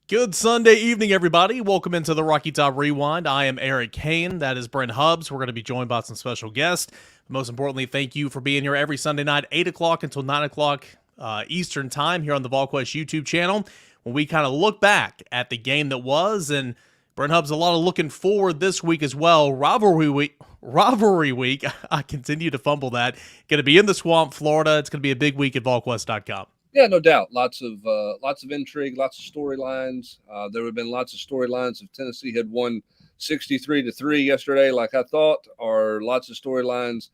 Good Sunday evening, everybody. Welcome into the Rocky Top Rewind. I am Eric Kane. That is Brent Hubbs. We're going to be joined by some special guests. Most importantly, thank you for being here every Sunday night, 8 o'clock until 9 o'clock Eastern Time here on the Volquest YouTube channel, when we kind of look back at the game that was. And Brent Hubbs, a lot of looking forward this week as well. Rivalry week. I continue to fumble that. Going to be in the swamp, Florida. It's going to be a big week at Volquest.com. Yeah, no doubt. Lots of intrigue, lots of storylines. There have been lots of storylines if Tennessee had won 63-3 yesterday, like I thought, or lots of storylines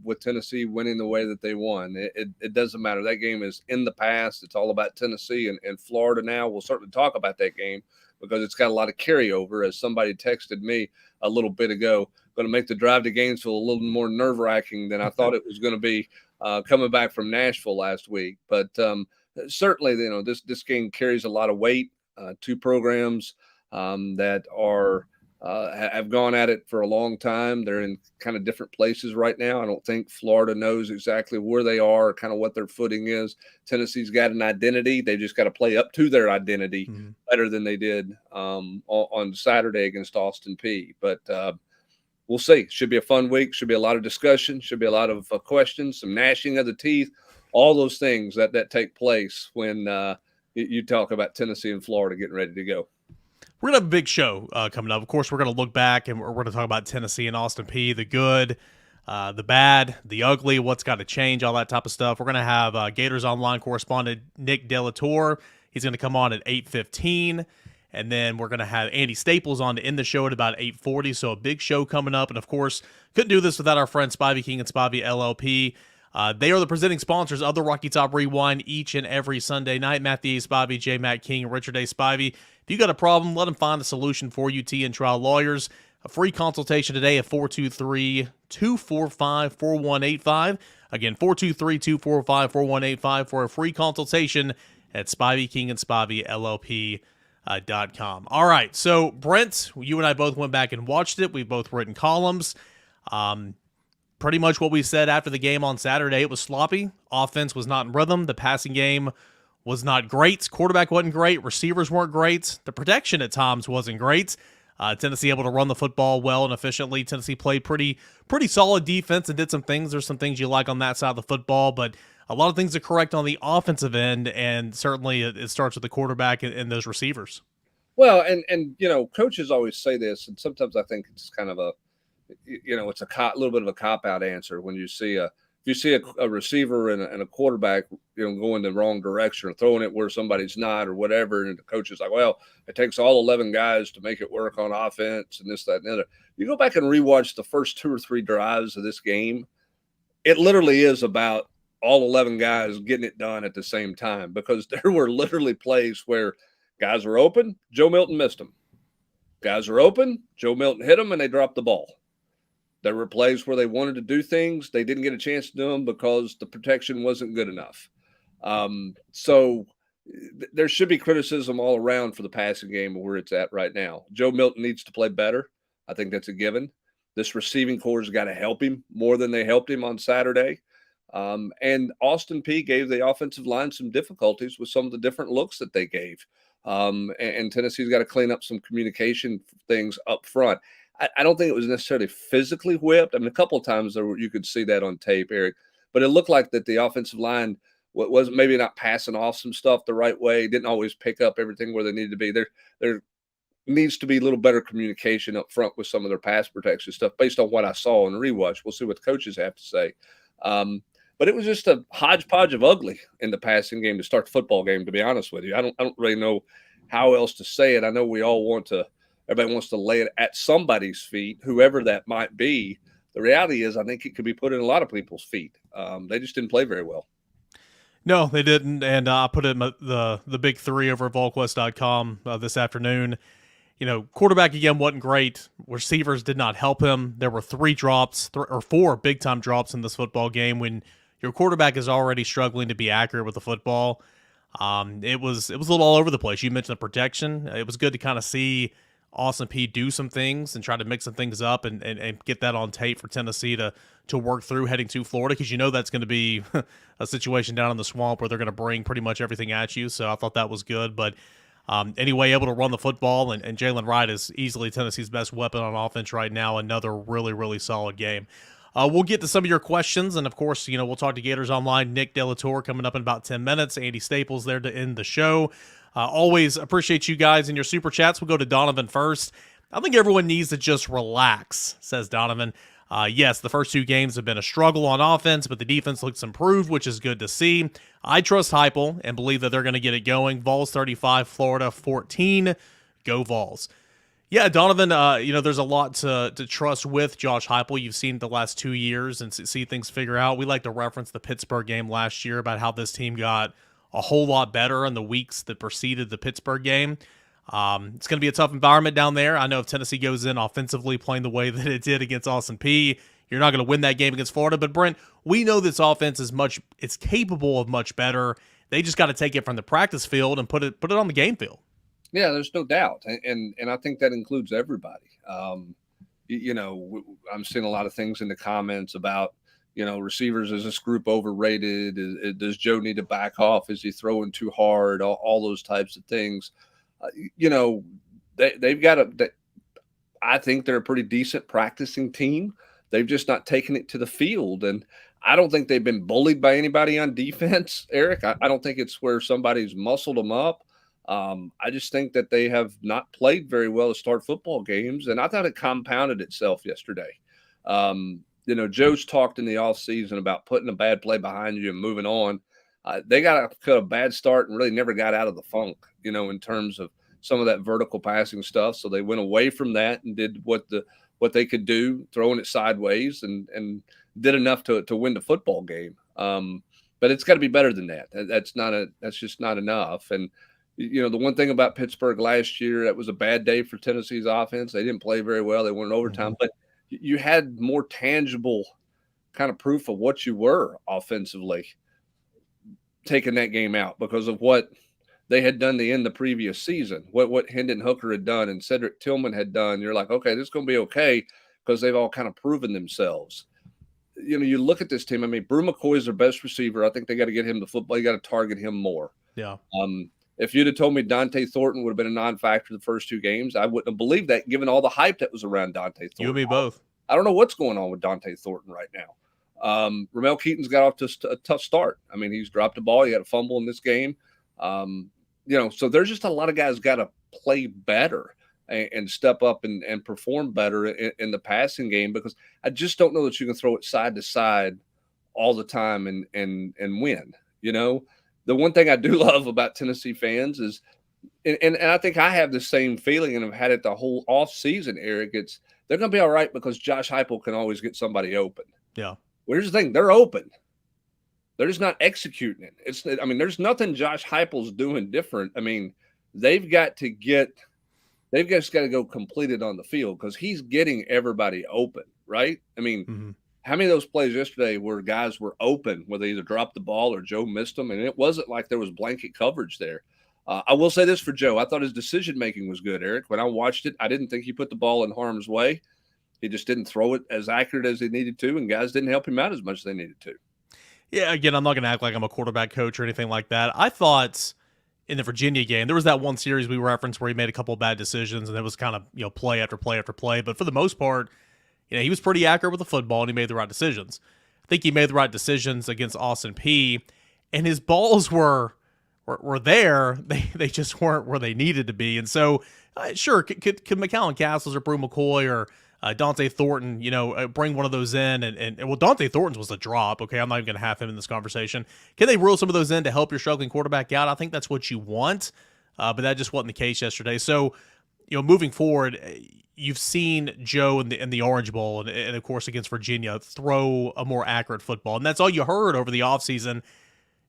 with Tennessee winning the way that they won. It doesn't matter. That game is in the past. It's all about Tennessee and Florida now. We'll certainly talk about that game because it's got a lot of carryover. As somebody texted me a little bit ago, going to make the drive to Gainesville a little more nerve-wracking than I thought it was going to be. Coming back from Nashville last week, but certainly, this game carries a lot of weight. Two programs that are have gone at it for a long time. They're in kind of different places right now. I don't think Florida knows exactly where they are, kind of what their footing is. Tennessee's got an identity. They just got to play up to their identity better than they did on Saturday against Austin Peay. But we'll see. Should be a fun week. Should be a lot of discussion. Should be a lot of questions, some gnashing of the teeth, all those things that take place when you talk about Tennessee and Florida getting ready to go. We're going to have a big show coming up. Of course, we're going to look back and we're going to talk about Tennessee and Austin Peay, the good, the bad, the ugly, what's got to change, all that type of stuff. We're going to have Gators Online correspondent Nick Delatorre. He's going to come on at 8:15. And then we're going to have Andy Staples on to end the show at about 8:40. So a big show coming up. And, of course, couldn't do this without our friends Spivey King and Spivey LLP. They are the presenting sponsors of the Rocky Top Rewind each and every Sunday night. Matthew A. Spivey, J. Matt King, Richard A. Spivey. If you got a problem, let them find a solution for you, T and Trial Lawyers. A free consultation today at 423-245-4185. Again, 423-245-4185 for a free consultation at Spivey King and Spivey LLP. .com. All right, so Brent, you and I both went back and watched it. We've both written columns. Pretty much what we said after the game on Saturday. It was sloppy. Offense was not in rhythm. The passing game was not great. Quarterback wasn't great. Receivers weren't great. The protection at times wasn't great. Tennessee able to run the football well and efficiently. Tennessee played pretty solid defense and did some things. There's some things you like on that side of the football, but a lot of things to correct on the offensive end, and certainly it starts with the quarterback and those receivers. Well, and coaches always say this, and sometimes I think it's kind of it's a little bit of a cop-out answer when you see a receiver and a quarterback, going the wrong direction or throwing it where somebody's not or whatever, and the coach is like, well, it takes all 11 guys to make it work on offense and this, that, and the other. You go back and rewatch the first 2 or 3 drives of this game, it literally is about all 11 guys getting it done at the same time, because there were literally plays where guys were open, Joe Milton missed them. Guys are open, Joe Milton hit them, and they dropped the ball. There were plays where they wanted to do things. They didn't get a chance to do them because the protection wasn't good enough. So there should be criticism all around for the passing game where it's at right now. Joe Milton needs to play better. I think that's a given. This receiving corps has got to help him more than they helped him on Saturday. And Austin Peay gave the offensive line some difficulties with some of the different looks that they gave. And Tennessee's got to clean up some communication things up front. I don't think it was necessarily physically whipped. I mean, a couple of times you could see that on tape, Eric, but it looked like that the offensive line was maybe not passing off some stuff the right way, didn't always pick up everything where they needed to be. There needs to be a little better communication up front with some of their pass protection stuff based on what I saw in the rewatch. We'll see what the coaches have to say. But it was just a hodgepodge of ugly in the passing game to start the football game, to be honest with you. I don't really know how else to say it. I know everybody wants to lay it at somebody's feet, whoever that might be. The reality is I think it could be put in a lot of people's feet. They just didn't play very well. No, they didn't, and I put it in the big 3 over at Volquest.com this afternoon. Quarterback again wasn't great. Receivers did not help him. There were 3 drops, 4 big-time drops in this football game when your quarterback is already struggling to be accurate with the football. It was a little all over the place. You mentioned the protection. It was good to kind of see Austin Peay do some things and try to mix some things up and get that on tape for Tennessee to work through heading to Florida, because that's going to be a situation down in the swamp where they're going to bring pretty much everything at you. So I thought that was good. But Anyway, able to run the football, and Jalen Wright is easily Tennessee's best weapon on offense right now. Another really, really solid game. We'll get to some of your questions, and of course, we'll talk to Gators Online. Nick Delatorre coming up in about 10 minutes. Andy Staples there to end the show. Always appreciate you guys and your super chats. We'll go to Donovan first. I think everyone needs to just relax, says Donovan. Yes, the first 2 games have been a struggle on offense, but the defense looks improved, which is good to see. I trust Heupel and believe that they're going to get it going. Vols 35, Florida 14. Go Vols. Yeah, Donovan, there's a lot to trust with Josh Heupel. You've seen the last 2 years and see things figure out. We like to reference the Pittsburgh game last year about how this team got a whole lot better in the weeks that preceded the Pittsburgh game. It's going to be a tough environment down there. I know if Tennessee goes in offensively playing the way that it did against Austin Peay, you're not going to win that game against Florida. But Brent, we know this offense it's capable of much better. They just got to take it from the practice field and put it on the game field. Yeah, there's no doubt, and I think that includes everybody. I'm seeing a lot of things in the comments about receivers. Is this group overrated? Does Joe need to back off? Is he throwing too hard? All those types of things. They've got I think they're a pretty decent practicing team. They've just not taken it to the field, and I don't think they've been bullied by anybody on defense, Eric. I don't think it's where somebody's muscled them up. I just think that they have not played very well to start football games, and I thought it compounded itself yesterday. Joe's talked in the offseason about putting a bad play behind you and moving on. They got a bad start and really never got out of the funk, in terms of some of that vertical passing stuff. So they went away from that and did what they could do, throwing it sideways, and did enough to win the football game. But it's got to be better than that. That's just not enough. And the one thing about Pittsburgh last year, that was a bad day for Tennessee's offense. They didn't play very well. They went in overtime, but you had more tangible kind of proof of what you were offensively taking that game out because of what they had done to end the previous season, what Hendon Hooker had done and Cedric Tillman had done. You're like, okay, this is going to be okay because they've all kind of proven themselves. You look at this team. I mean, Brew McCoy is their best receiver. I think they got to get him the football. You got to target him more. Yeah. If you'd have told me Dante Thornton would have been a non-factor the first 2 games, I wouldn't have believed that given all the hype that was around Dante Thornton. You and me both. I don't know what's going on with Dante Thornton right now. Ramel Keaton's got off to a tough start. I mean, he's dropped a ball. He had a fumble in this game. So there's just a lot of guys got to play better and step up and perform better in the passing game because I just don't know that you can throw it side to side all the time and win. The one thing I do love about Tennessee fans is, and I think I have the same feeling and have had it the whole off season, Eric, they're going to be all right because Josh Heupel can always get somebody open. Yeah. Well, here's the thing. They're open. They're just not executing it. There's nothing Josh Heupel's doing different. I mean, they've just got to go completed on the field because he's getting everybody open, right? I mean, How many of those plays yesterday where guys were open, where they either dropped the ball or Joe missed them? And it wasn't like there was blanket coverage there. I will say this for Joe. I thought his decision-making was good, Eric. When I watched it, I didn't think he put the ball in harm's way. He just didn't throw it as accurate as he needed to, and guys didn't help him out as much as they needed to. Yeah, again, I'm not going to act like I'm a quarterback coach or anything like that. I thought in the Virginia game, there was that one series we referenced where he made a couple of bad decisions, and it was kind of, play after play after play. But for the most part, he was pretty accurate with the football, and he made the right decisions. I think he made the right decisions against Austin Peay, and his balls were there. They just weren't where they needed to be. And so, sure, could McCallan Castles or Brew McCoy or Dante Thornton, bring one of those in? And well, Dante Thornton's was a drop. Okay, I'm not even going to have him in this conversation. Can they reel some of those in to help your struggling quarterback out? I think that's what you want, but that just wasn't the case yesterday. So, moving forward, you've seen Joe in the Orange Bowl and of course against Virginia throw a more accurate football, and that's all you heard over the offseason.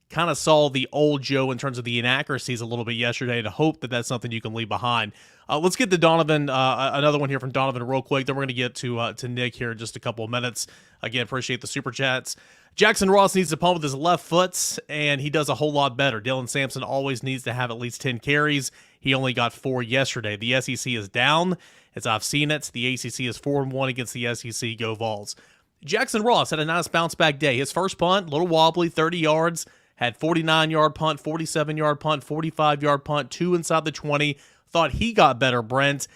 Kind of saw the old Joe in terms of the inaccuracies a little bit yesterday, to hope that that's something you can leave behind. Let's get to Donovan, another one here from Donovan real quick. Then we're going to get to Nick here in just a couple of minutes. Again, appreciate the super chats. Jackson Ross needs to pump with his left foot, and he does a whole lot better. Dylan Sampson always needs to have at least 10 carries. He only got 4 yesterday. The SEC is down, as I've seen it. The ACC is 4-1 against the SEC. Go Vols. Jackson Ross had a nice bounce-back day. His first punt, a little wobbly, 30 yards. had 49-yard punt, 47-yard punt, 45-yard punt, 2 inside the 20. Thought he got better, Brent.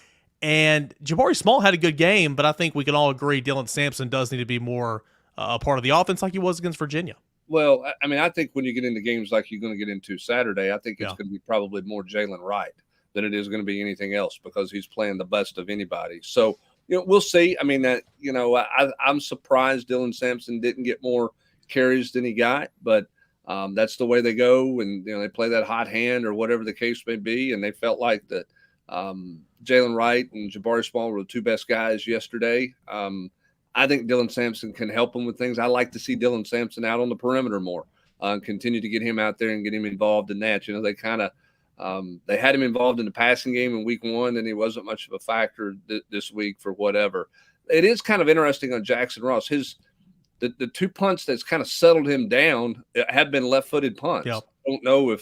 And Jabari Small had a good game, but I think we can all agree Dylan Sampson does need to be more a part of the offense like he was against Virginia. Well, I mean, I think when you get into games like you're going to get into Saturday, I think it's Yeah. going to be probably more Jalen Wright than it is going to be anything else because he's playing the best of anybody. So, we'll see. I mean, I'm surprised Dylan Sampson didn't get more carries than he got, but that's the way they go. And, they play that hot hand or whatever the case may be. And they felt like that Jalen Wright and Jabari Small were the two best guys yesterday. I think Dylan Sampson can help him with things. I like to see Dylan Sampson out on the perimeter more, continue to get him out there and get him involved in that. They kind of they had him involved in the passing game in week 1, and he wasn't much of a factor this week for whatever. It is kind of interesting on Jackson Ross. The 2 punts that's kind of settled him down have been left-footed punts. Yep. I don't know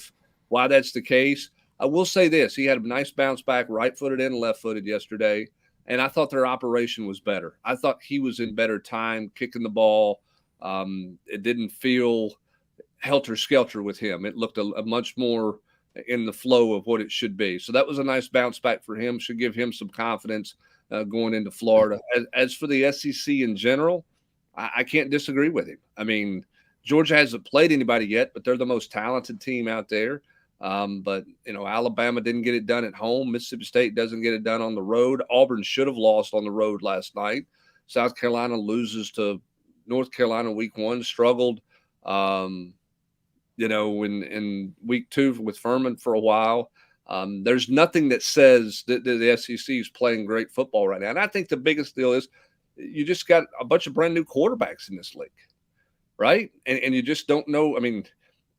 why that's the case. I will say this. He had a nice bounce back, right-footed and left-footed yesterday, and I thought their operation was better. I thought he was in better time kicking the ball. It didn't feel helter-skelter with him. It looked a much more in the flow of what it should be. So that was a nice bounce back for him. Should give him some confidence going into Florida. As for the SEC in general, I can't disagree with him. I mean, Georgia hasn't played anybody yet, but they're the most talented team out there. But, Alabama didn't get it done at home. Mississippi State doesn't get it done on the road. Auburn should have lost on the road last night. South Carolina loses to North Carolina week 1, struggled, in week 2 with Furman for a while. There's nothing that says that the SEC is playing great football right now. And I think the biggest deal is you just got a bunch of brand new quarterbacks in this league, right? And you just don't know. I mean,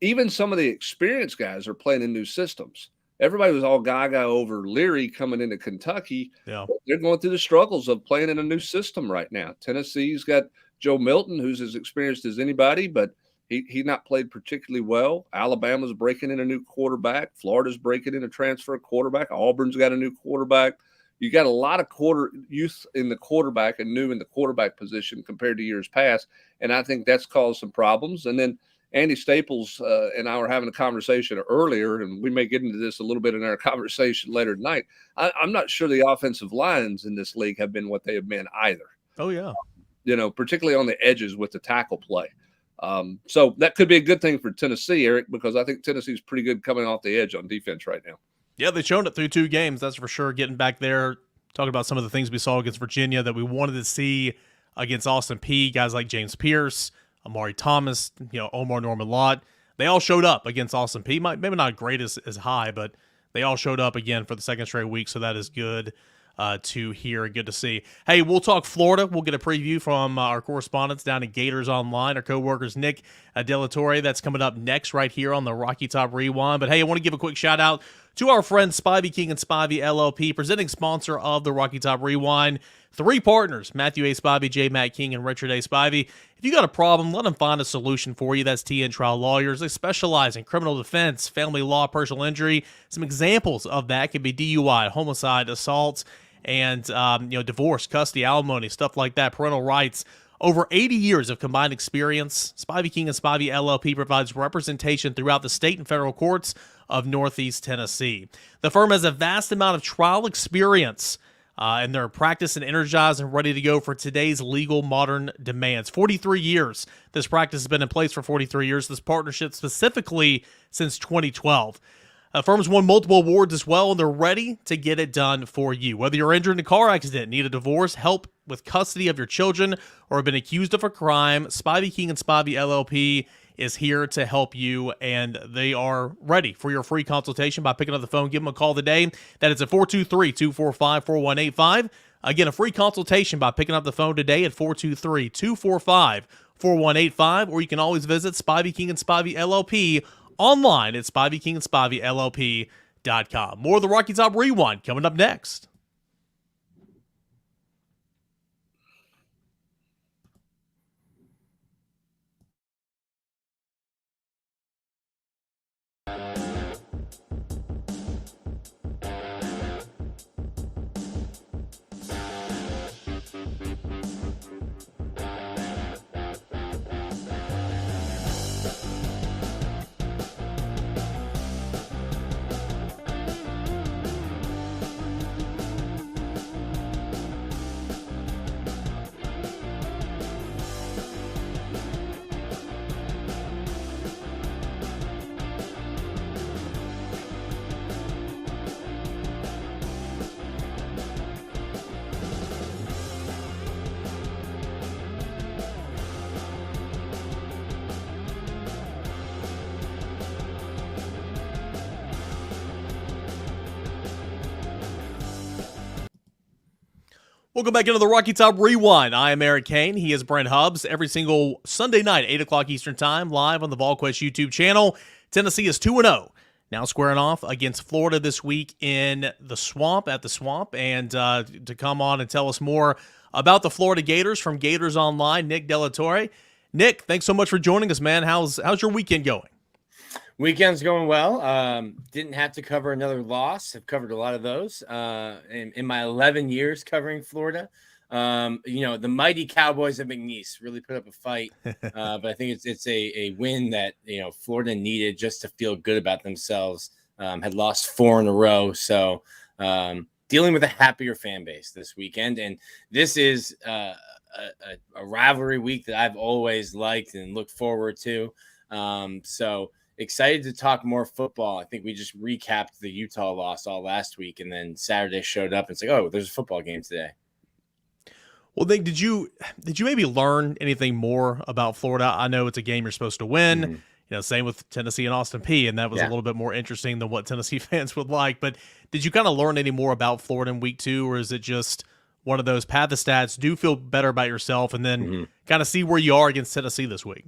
even some of the experienced guys are playing in new systems. Everybody was all gaga over Leary coming into Kentucky. Yeah. They're going through the struggles of playing in a new system right now. Tennessee's got Joe Milton, who's as experienced as anybody, but he not played particularly well. Alabama's breaking in a new quarterback. Florida's breaking in a transfer quarterback. Auburn's got a new quarterback. You got a lot of youth in the quarterback and new in the quarterback position compared to years past, and I think that's caused some problems. And then Andy Staples and I were having a conversation earlier, and we may get into this a little bit in our conversation later tonight. I'm not sure the offensive lines in this league have been what they have been either. Oh, yeah. Particularly on the edges with the tackle play. So that could be a good thing for Tennessee, Eric, because I think Tennessee's pretty good coming off the edge on defense right now. Yeah, they've shown it through 2 games, that's for sure. Getting back there, talking about some of the things we saw against Virginia that we wanted to see against Austin Peay, guys like James Pierce, Amari Thomas, Omar Norman-Lott. They all showed up against Austin Peay. Maybe not great as high, but they all showed up again for the second straight week, so that is good to hear and good to see. Hey, we'll talk Florida. We'll get a preview from our correspondents down at Gators Online, our co-workers Nick Delatore. That's coming up next right here on the Rocky Top Rewind. But hey, I want to give a quick shout out to our friends Spivey King and Spivey LLP, presenting sponsor of the Rocky Top Rewind. 3 partners, Matthew A. Spivey, J. Matt King, and Richard A. Spivey. If you got a problem, let them find a solution for you. That's TN Trial Lawyers. They specialize in criminal defense, family law, personal injury. Some examples of that could be DUI, homicide, assaults, and divorce, custody, alimony, stuff like that, parental rights. Over 80 years of combined experience, Spivey King and Spivey LLP provides representation throughout the state and federal courts of Northeast Tennessee. The firm has a vast amount of trial experience, and they're practiced and energized and ready to go for today's legal modern demands. 43 years. This practice has been in place for 43 years. This partnership specifically since 2012. Firms won multiple awards as well, and they're ready to get it done for you. Whether you're injured in a car accident, need a divorce, help with custody of your children, or have been accused of a crime, Spivey King and Spivey LLP is here to help you, and they are ready for your free consultation by picking up the phone. Give them a call today. That is at 423-245-4185. Again, a free consultation by picking up the phone today at 423-245-4185, or you can always visit Spivey King and Spivey LLP online at SpiveyKingandSpiveyLLP.com. More of the Rocky Top Rewind coming up next. Welcome back into the Rocky Top Rewind. I am Eric Kane. He is Brent Hubbs. Every single Sunday night, 8 o'clock Eastern Time, live on the Volquest YouTube channel. Tennessee is 2-0. Now squaring off against Florida this week in the Swamp, at the Swamp. And to come on and tell us more about the Florida Gators from Gators Online, Nick Delatorre. Nick, thanks so much for joining us, man. How's your weekend going? Weekend's going well. Didn't have to cover another loss. I've covered a lot of those in my 11 years covering Florida. The mighty Cowboys of McNeese really put up a fight, but I think it's a win that Florida needed just to feel good about themselves. Had lost 4 in a row, so dealing with a happier fan base this weekend, and this is a rivalry week that I've always liked and looked forward to. So excited to talk more football. I think we just recapped the Utah loss all last week, and then Saturday showed up. And it's like, oh, there's a football game today. Well, Nick, did you maybe learn anything more about Florida? I know it's a game you're supposed to win. Mm-hmm. Same with Tennessee and Austin Peay, and that was a little bit more interesting than what Tennessee fans would like. But did you kind of learn any more about Florida in week 2, or is it just one of those pad the stats, do feel better about yourself, and then kind of see where you are against Tennessee this week?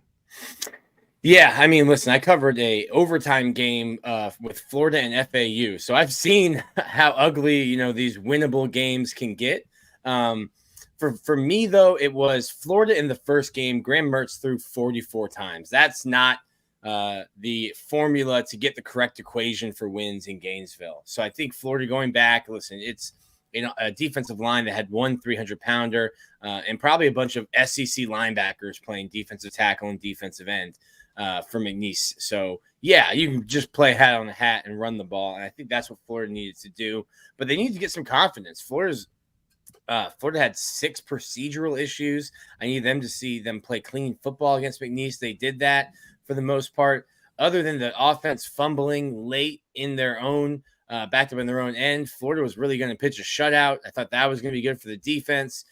Yeah, I mean, listen, I covered a overtime game with Florida and FAU, so I've seen how ugly these winnable games can get. For me though, it was Florida in the first game. Graham Mertz threw 44 times. That's not the formula to get the correct equation for wins in Gainesville. So I think Florida going back. Listen, it's a defensive line that had one 300-pounder and probably a bunch of SEC linebackers playing defensive tackle and defensive end. For McNeese. So, yeah, you can just play hat on a hat and run the ball. And I think that's what Florida needed to do. But they need to get some confidence. Florida had 6 procedural issues. I need them to see them play clean football against McNeese. They did that for the most part. Other than the offense fumbling late in their own, backed up in their own end, Florida was really going to pitch a shutout. I thought that was going to be good for the defense.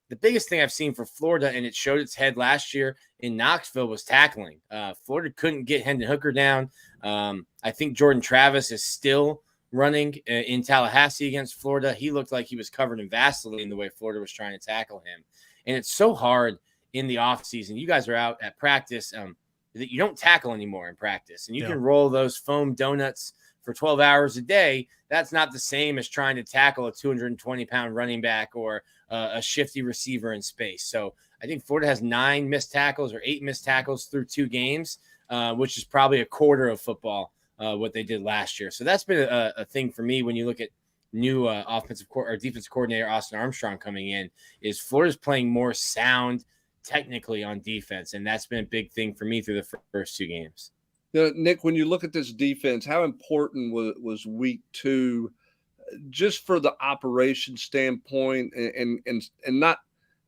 The biggest thing I've seen for Florida, and it showed its head last year in Knoxville, was tackling. Florida couldn't get Hendon Hooker down. I think Jordan Travis is still running in Tallahassee against Florida. He looked like he was covered in Vaseline the way Florida was trying to tackle him. And it's so hard in the offseason. You guys are out at practice that you don't tackle anymore in practice. And you can roll those foam donuts for 12 hours a day. That's not the same as trying to tackle a 220-pound running back or a shifty receiver in space. So I think Florida has 9 missed tackles or 8 missed tackles through 2 games, which is probably a quarter of football, what they did last year. So that's been a thing for me when you look at new defensive coordinator Austin Armstrong coming in, is Florida's playing more sound technically on defense. And that's been a big thing for me through the first 2 games. Nick, when you look at this defense, how important was week 2 just for the operation standpoint and not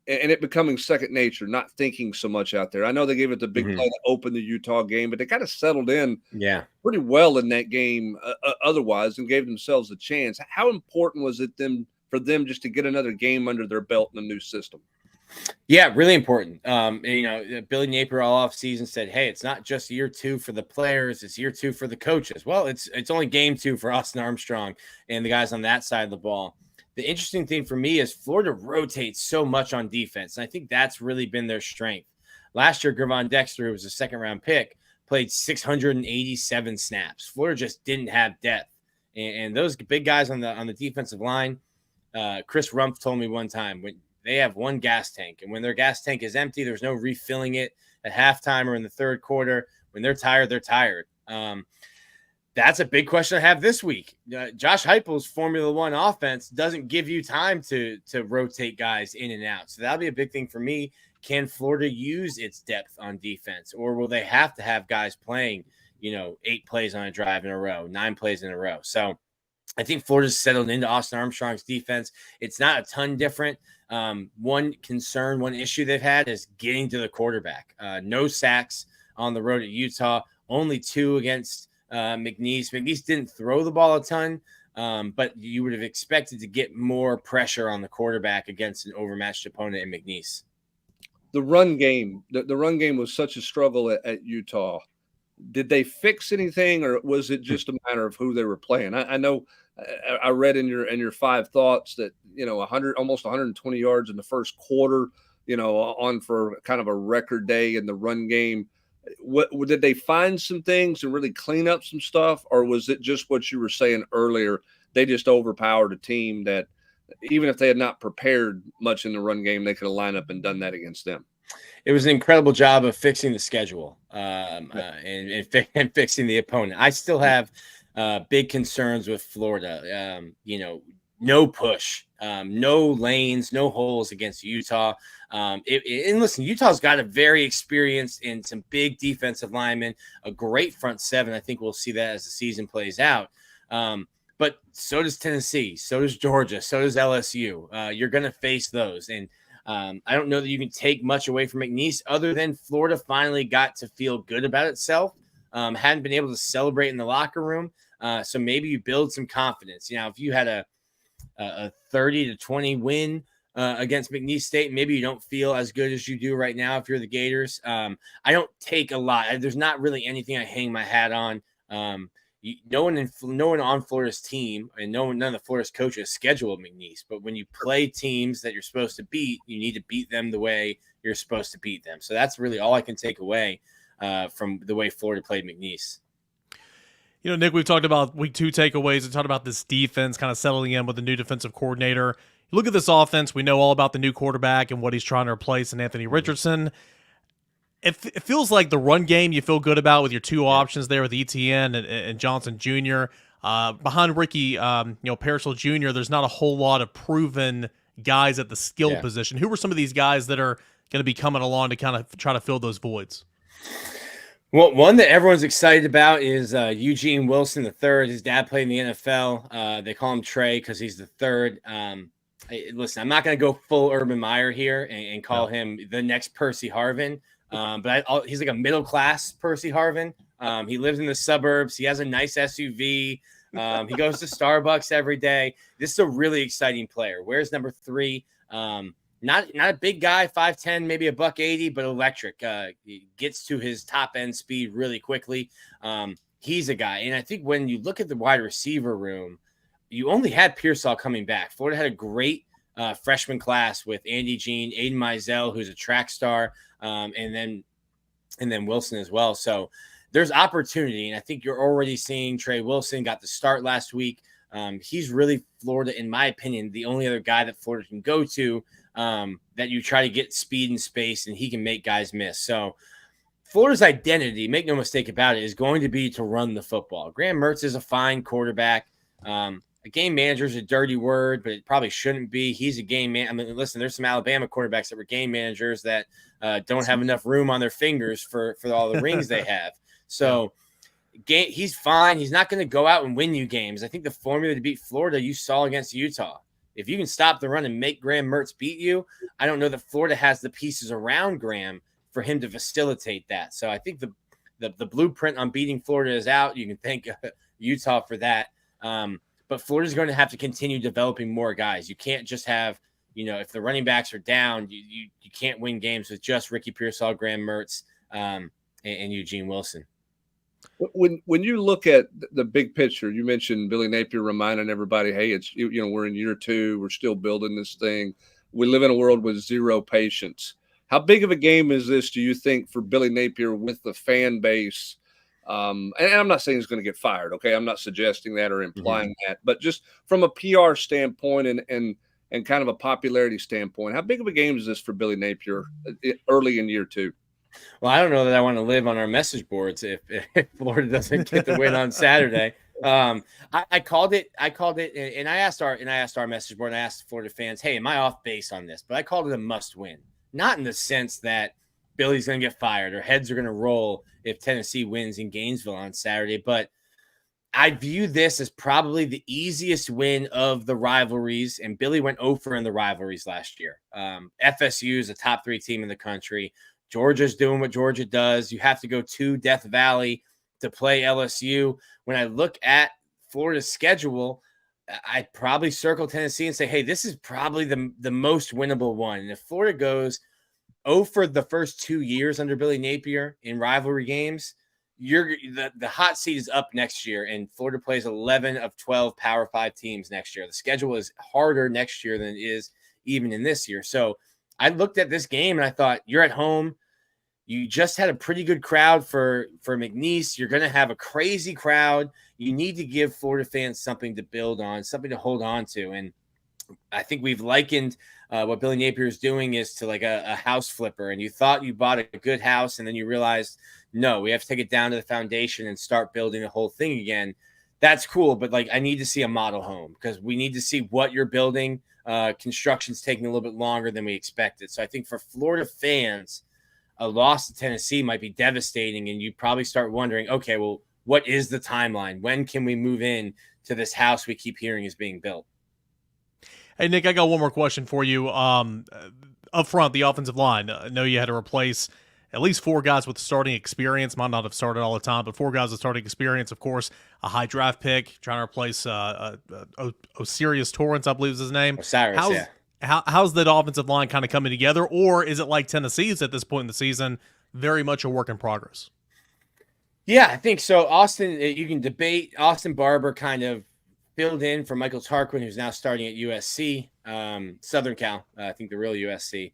and it becoming second nature, not thinking so much out there? I know they gave it the big play to open the Utah game, but they kind of settled in pretty well in that game otherwise and gave themselves a chance. How important was it for them just to get another game under their belt in a new system? Yeah, really important. Billy Napier all off season said, hey, it's not just year 2 for the players, it's year 2 for the coaches. Well, it's only game 2 for Austin Armstrong and the guys on that side of the ball. The interesting thing for me is Florida rotates so much on defense, and I think that's really been their strength. Last year, Gervon Dexter, who was a second-round pick, played 687 snaps. Florida just didn't have depth. And those big guys on the defensive line, Chris Rumpf told me one time, when they have one gas tank, and when their gas tank is empty, there's no refilling it at halftime or in the third quarter. When they're tired, they're tired. That's a big question I have this week. Josh Heupel's Formula One offense doesn't give you time to rotate guys in and out. So that'll be a big thing for me. Can Florida use its depth on defense, or will they have to have guys playing, 8 plays on a drive in a row, 9 plays in a row? So I think Florida's settled into Austin Armstrong's defense. It's not a ton different. One issue they've had is getting to the quarterback. No sacks on the road at Utah, only 2 against McNeese. McNeese didn't throw the ball a ton, but you would have expected to get more pressure on the quarterback against an overmatched opponent in McNeese. The run game, the run game was such a struggle at Utah. Did they fix anything, or was it just a matter of who they were playing? I know I read in your five thoughts that, 100, almost 120 yards in the first quarter, on for kind of a record day in the run game. What did they find some things and really clean up some stuff, or was it just what you were saying earlier? They just overpowered a team that even if they had not prepared much in the run game, they could have lined up and done that against them. It was an incredible job of fixing the schedule and fixing the opponent. I still have big concerns with Florida. No push, no lanes, no holes against Utah. And listen, Utah's got a very experienced and some big defensive linemen, a great front seven. I think we'll see that as the season plays out. But so does Tennessee, so does Georgia, so does LSU. You're going to face those. And I don't know that you can take much away from McNeese other than Florida finally got to feel good about itself. Hadn't been able to celebrate in the locker room. So maybe you build some confidence. If you had a 30-20 win against McNeese State, maybe you don't feel as good as you do right now if you're the Gators. I don't take a lot. There's not really anything I hang my hat on. No one on Florida's team and none of the Florida's coaches scheduled McNeese. But when you play teams that you're supposed to beat, you need to beat them the way you're supposed to beat them. So that's really all I can take away from the way Florida played McNeese. Nick, we've talked about week 2 takeaways and talked about this defense kind of settling in with the new defensive coordinator. You look at this offense, we know all about the new quarterback and what he's trying to replace in Anthony Richardson. It feels like the run game you feel good about with your two options there with ETN and Johnson Jr. Behind Ricky, Parasol Jr., there's not a whole lot of proven guys at the skill position. Who are some of these guys that are going to be coming along to kind of try to fill those voids? Well, one that everyone's excited about is Eugene Wilson III. His dad played in the NFL. They call him Trey because he's the third. Listen, I'm not going to go full Urban Meyer here and call him the next Percy Harvin. But he's like a middle-class Percy Harvin. He lives in the suburbs. He has a nice SUV. He goes to Starbucks every day. This is a really exciting player. Where's number 3? Not a big guy, 5'10", maybe $180, but electric. He gets to his top-end speed really quickly. He's a guy. And I think when you look at the wide receiver room, you only had Pearsall coming back. Florida had a great freshman class with Andy Jean, Aiden Mizell, who's a track star, and then Wilson as well. So there's opportunity, and I think you're already seeing Trey Wilson got the start last week. He's really Florida, in my opinion, the only other guy that Florida can go to that you try to get speed and space, and he can make guys miss. So Florida's identity, make no mistake about it, is going to be to run the football. Graham Mertz is a fine quarterback. A game manager is a dirty word, but it probably shouldn't be. He's a game man. I mean, listen, there's some Alabama quarterbacks that were game managers that don't have enough room on their fingers for all the rings they have. So he's fine. He's not going to go out and win you games. I think the formula to beat Florida you saw against Utah. If you can stop the run and make Graham Mertz beat you, I don't know that Florida has the pieces around Graham for him to facilitate that. So I think the blueprint on beating Florida is out. You can thank Utah for that. But Florida's going to have to continue developing more guys. You can't just have, if the running backs are down, you can't win games with just Ricky Pearsall, Graham Mertz, and Eugene Wilson. When you look at the big picture, you mentioned Billy Napier reminding everybody, hey, it's we're in year 2, we're still building this thing. We live in a world with zero patience. How big of a game is this, do you think, for Billy Napier with the fan base? And I'm not saying he's going to get fired. Okay. I'm not suggesting that or implying that, but just from a PR standpoint and kind of a popularity standpoint, how big of a game is this for Billy Napier early in year 2? Well, I don't know that I want to live on our message boards if Florida doesn't get the win on Saturday. I called it, and I asked our message board, and I asked Florida fans, hey, am I off base on this? But I called it a must win, not in the sense that Billy's going to get fired or heads are going to roll if Tennessee wins in Gainesville on Saturday. But I view this as probably the easiest win of the rivalries. And Billy went 0 in the rivalries last year. FSU is a top 3 team in the country. Georgia's doing what Georgia does. You have to go to Death Valley to play LSU. When I look at Florida's schedule, I'd probably circle Tennessee and say, hey, this is probably the most winnable one. And if Florida goes 0 for the first 2 years under Billy Napier in rivalry games, the hot seat is up next year, and Florida plays 11 of 12 Power 5 teams next year. The schedule is harder next year than it is even in this year. So I looked at this game and I thought, you're at home. You just had a pretty good crowd for McNeese. You're going to have a crazy crowd. You need to give Florida fans something to build on, something to hold on to. And I think we've likened what Billy Napier is doing is to like a house flipper. And you thought you bought a good house, and then you realized, no, we have to take it down to the foundation and start building the whole thing again. That's cool, but like I need to see a model home because we need to see what you're building. Construction's taking a little bit longer than we expected. So I think for Florida fans, a loss to Tennessee might be devastating, and you probably start wondering, okay, well, what is the timeline? When can we move in to this house we keep hearing is being built? Hey, Nick, I got one more question for you. Up front, the offensive line. I know you had to replace at least 4 guys with starting experience. Might not have started all the time, but 4 guys with starting experience. Of course, a high draft pick, trying to replace Osiris Torrance, I believe is his name. Osiris, yeah. How's that offensive line kind of coming together? Or is it like Tennessee's at this point in the season, very much a work in progress? Yeah, I think so. Austin, you can debate. Austin Barber kind of filled in for Michael Tarquin, who's now starting at USC, Southern Cal. I think the real USC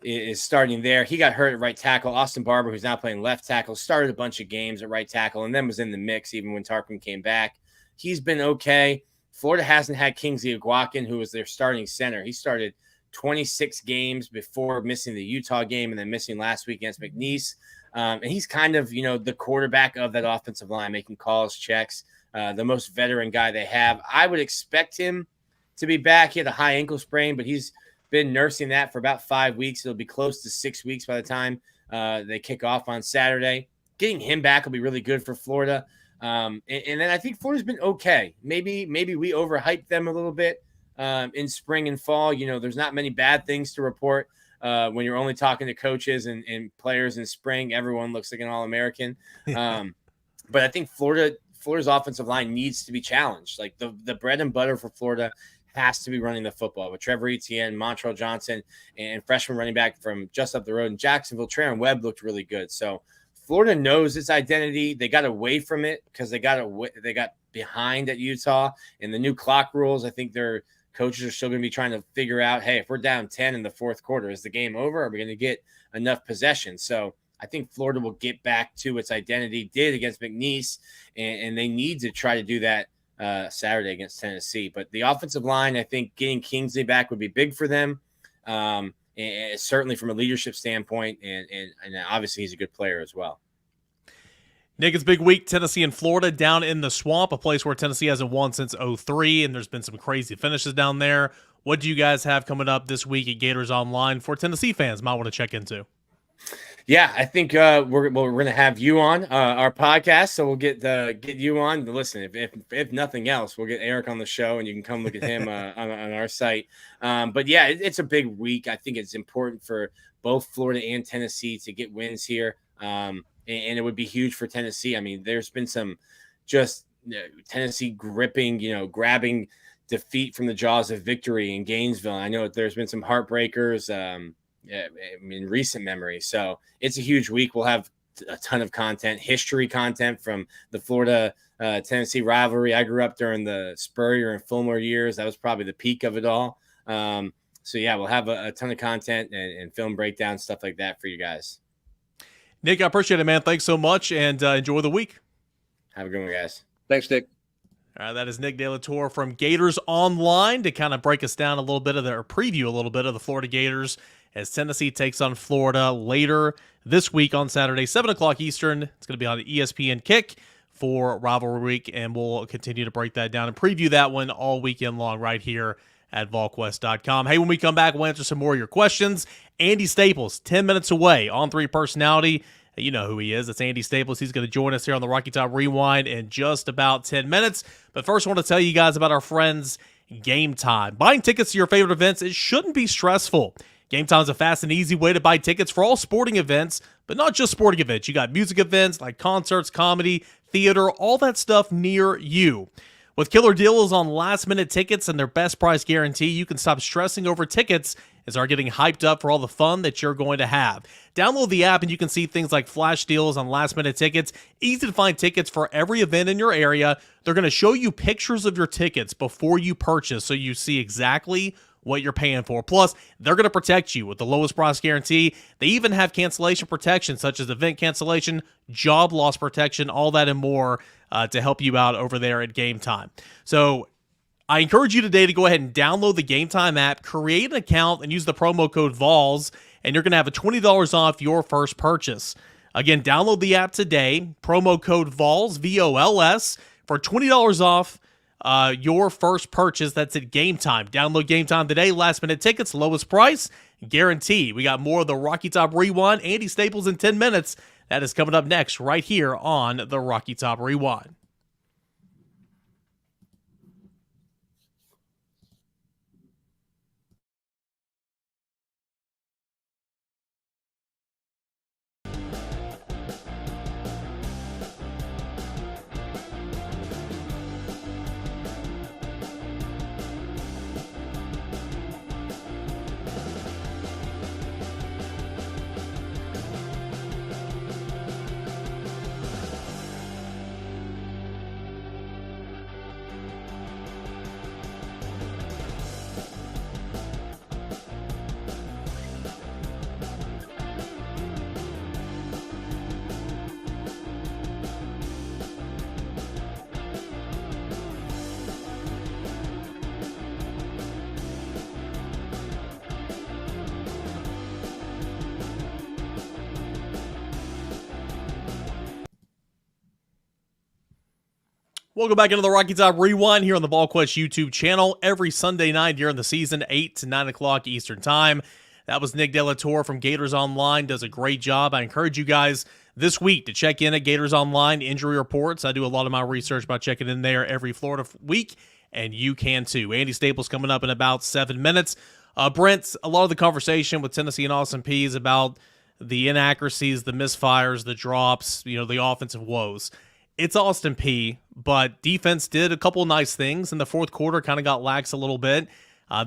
is starting there. He got hurt at right tackle. Austin Barber, who's now playing left tackle, started a bunch of games at right tackle and then was in the mix even when Tarquin came back. He's been okay. Florida hasn't had Kingsley Aguakin, who was their starting center. He started 26 games before missing the Utah game and then missing last week against McNeese. And he's kind of, the quarterback of that offensive line, making calls, checks, the most veteran guy they have. I would expect him to be back. He had a high ankle sprain, but he's been nursing that for about 5 weeks. It'll be close to 6 weeks by the time they kick off on Saturday. Getting him back will be really good for Florida. And then I think Florida's been okay. Maybe we overhyped them a little bit in spring and fall. There's not many bad things to report when you're only talking to coaches and players in spring. Everyone looks like an All-American. But I think Florida's offensive line needs to be challenged. Like the bread and butter for Florida has to be running the football with Trevor Etienne, Montrell Johnson, and freshman running back from just up the road in Jacksonville. Trayon Webb looked really good. So Florida knows its identity. They got away from it because they got behind at Utah. And the new clock rules, I think their coaches are still going to be trying to figure out, hey, if we're down 10 in the fourth quarter, is the game over? Are we going to get enough possession? So I think Florida will get back to its identity, did against McNeese, and they need to try to do that Saturday against Tennessee. But the offensive line, I think getting Kingsley back would be big for them. And certainly from a leadership standpoint, and obviously he's a good player as well. Nick, it's a big week. Tennessee and Florida down in the Swamp, a place where Tennessee hasn't won since 2003, and there's been some crazy finishes down there. What do you guys have coming up this week at Gators Online for Tennessee fans might want to check into? Yeah, I think we're going to have you on our podcast, so we'll get you on. Listen, if nothing else, we'll get Eric on the show, and you can come look at him on our site. But yeah, it's a big week. I think it's important for both Florida and Tennessee to get wins here, and it would be huge for Tennessee. I mean, there's been some just Tennessee grabbing defeat from the jaws of victory in Gainesville. I know there's been some heartbreakers. In recent memory. So it's a huge week. We'll have a ton of content, history content from the Florida Tennessee rivalry. I grew up during the Spurrier and Fulmer years. That was probably the peak of it all. So yeah, we'll have a ton of content and film breakdown, stuff like that for you guys. Nick, I appreciate it, man. Thanks so much, and enjoy the week. Have a good one, guys. Thanks, Nick. That is Nick De La Torre from Gators Online to kind of break us down a little bit preview a little bit of the Florida Gators as Tennessee takes on Florida later this week on Saturday, 7 o'clock Eastern. It's going to be on the ESPN Kick for Rivalry Week, and we'll continue to break that down and preview that one all weekend long right here at Volquest.com. Hey, when we come back, we'll answer some more of your questions. Andy Staples, 10 minutes away, on 3 personality. You know who he is. It's Andy Staples. He's going to join us here on the Rocky Top Rewind in just about 10 minutes. But first, I want to tell you guys about our friends GameTime. Buying tickets to your favorite events, it shouldn't be stressful. GameTime is a fast and easy way to buy tickets for all sporting events, but not just sporting events. You got music events like concerts, comedy, theater, all that stuff near you. With killer deals on last-minute tickets and their best price guarantee, you can stop stressing over tickets and start getting hyped up for all the fun that you're going to have. Download the app and you can see things like flash deals on last-minute tickets, easy to find tickets for every event in your area. They're going to show you pictures of your tickets before you purchase so you see exactly what you're paying for. Plus, they're going to protect you with the lowest price guarantee. They even have cancellation protection such as event cancellation, job loss protection, all that and more to help you out over there at GameTime. So I encourage you today to go ahead and download the GameTime app, create an account, and use the promo code VOLS, and you're going to have a $20 off your first purchase. Again, download the app today, promo code VOLS, VOLS, for $20 off your first purchase. That's at GameTime. Download GameTime today. Last minute tickets, lowest price, guaranteed. We got more of the Rocky Top Rewind. Andy Staples in 10 minutes. That is coming up next right here on the Rocky Top Rewind. Welcome back into the Rocky Top Rewind here on the Volquest YouTube channel every Sunday night during the season, 8 to 9 o'clock Eastern Time. That was Nick Delatorre from Gators Online. Does a great job. I encourage you guys this week to check in at Gators Online injury reports. I do a lot of my research by checking in there every Florida week, and you can too. Andy Staples coming up in about 7 minutes. Brent, a lot of the conversation with Tennessee and Austin Peay is about the inaccuracies, the misfires, the drops, the offensive woes. It's Austin Peay, but defense did a couple of nice things in the fourth quarter, kind of got lax a little bit.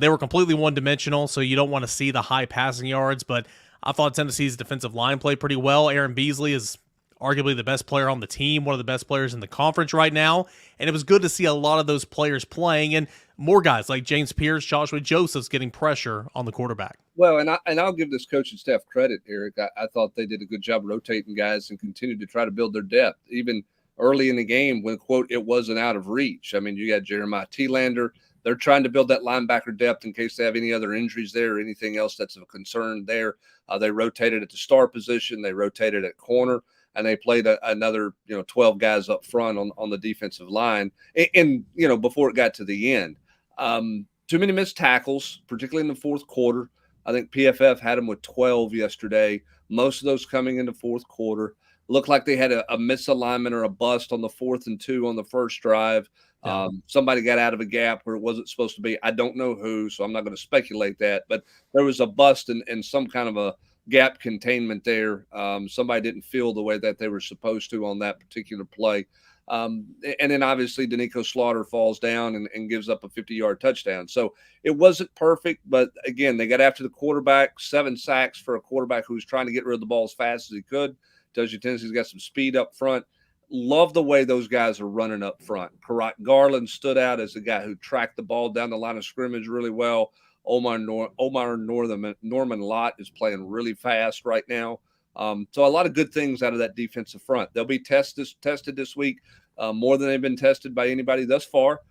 They were completely one-dimensional, so you don't want to see the high passing yards, but I thought Tennessee's defensive line played pretty well. Aaron Beasley is arguably the best player on the team, one of the best players in the conference right now, and it was good to see a lot of those players playing, and more guys like James Pierce, Joshua Josephs getting pressure on the quarterback. Well, and I'll give this coaching staff credit, Eric. I thought they did a good job rotating guys and continued to try to build their depth, even early in the game when, quote, it wasn't out of reach. I mean, you got Jeremiah Thielander. They're trying to build that linebacker depth in case they have any other injuries there or anything else that's of concern there. They rotated at the star position. They rotated at corner, and they played another 12 guys up front on the defensive line. And before it got to the end, too many missed tackles, particularly in the fourth quarter. I think PFF had them with 12 yesterday, most of those coming in the fourth quarter. Looked like they had a misalignment or a bust on the 4th and 2 on the first drive. Yeah. Somebody got out of a gap where it wasn't supposed to be. I don't know who, so I'm not going to speculate that. But there was a bust and some kind of a gap containment there. Somebody didn't feel the way that they were supposed to on that particular play. And then obviously Danico Slaughter falls down and gives up a 50-yard touchdown. So it wasn't perfect, but again, they got after the quarterback, 7 sacks for a quarterback who was trying to get rid of the ball as fast as he could. Tells you Tennessee's got some speed up front. Love the way those guys are running up front. Karat Garland stood out as a guy who tracked the ball down the line of scrimmage really well. Omar Norman Lott is playing really fast right now. So a lot of good things out of that defensive front. They'll be tested this week more than they've been tested by anybody thus far.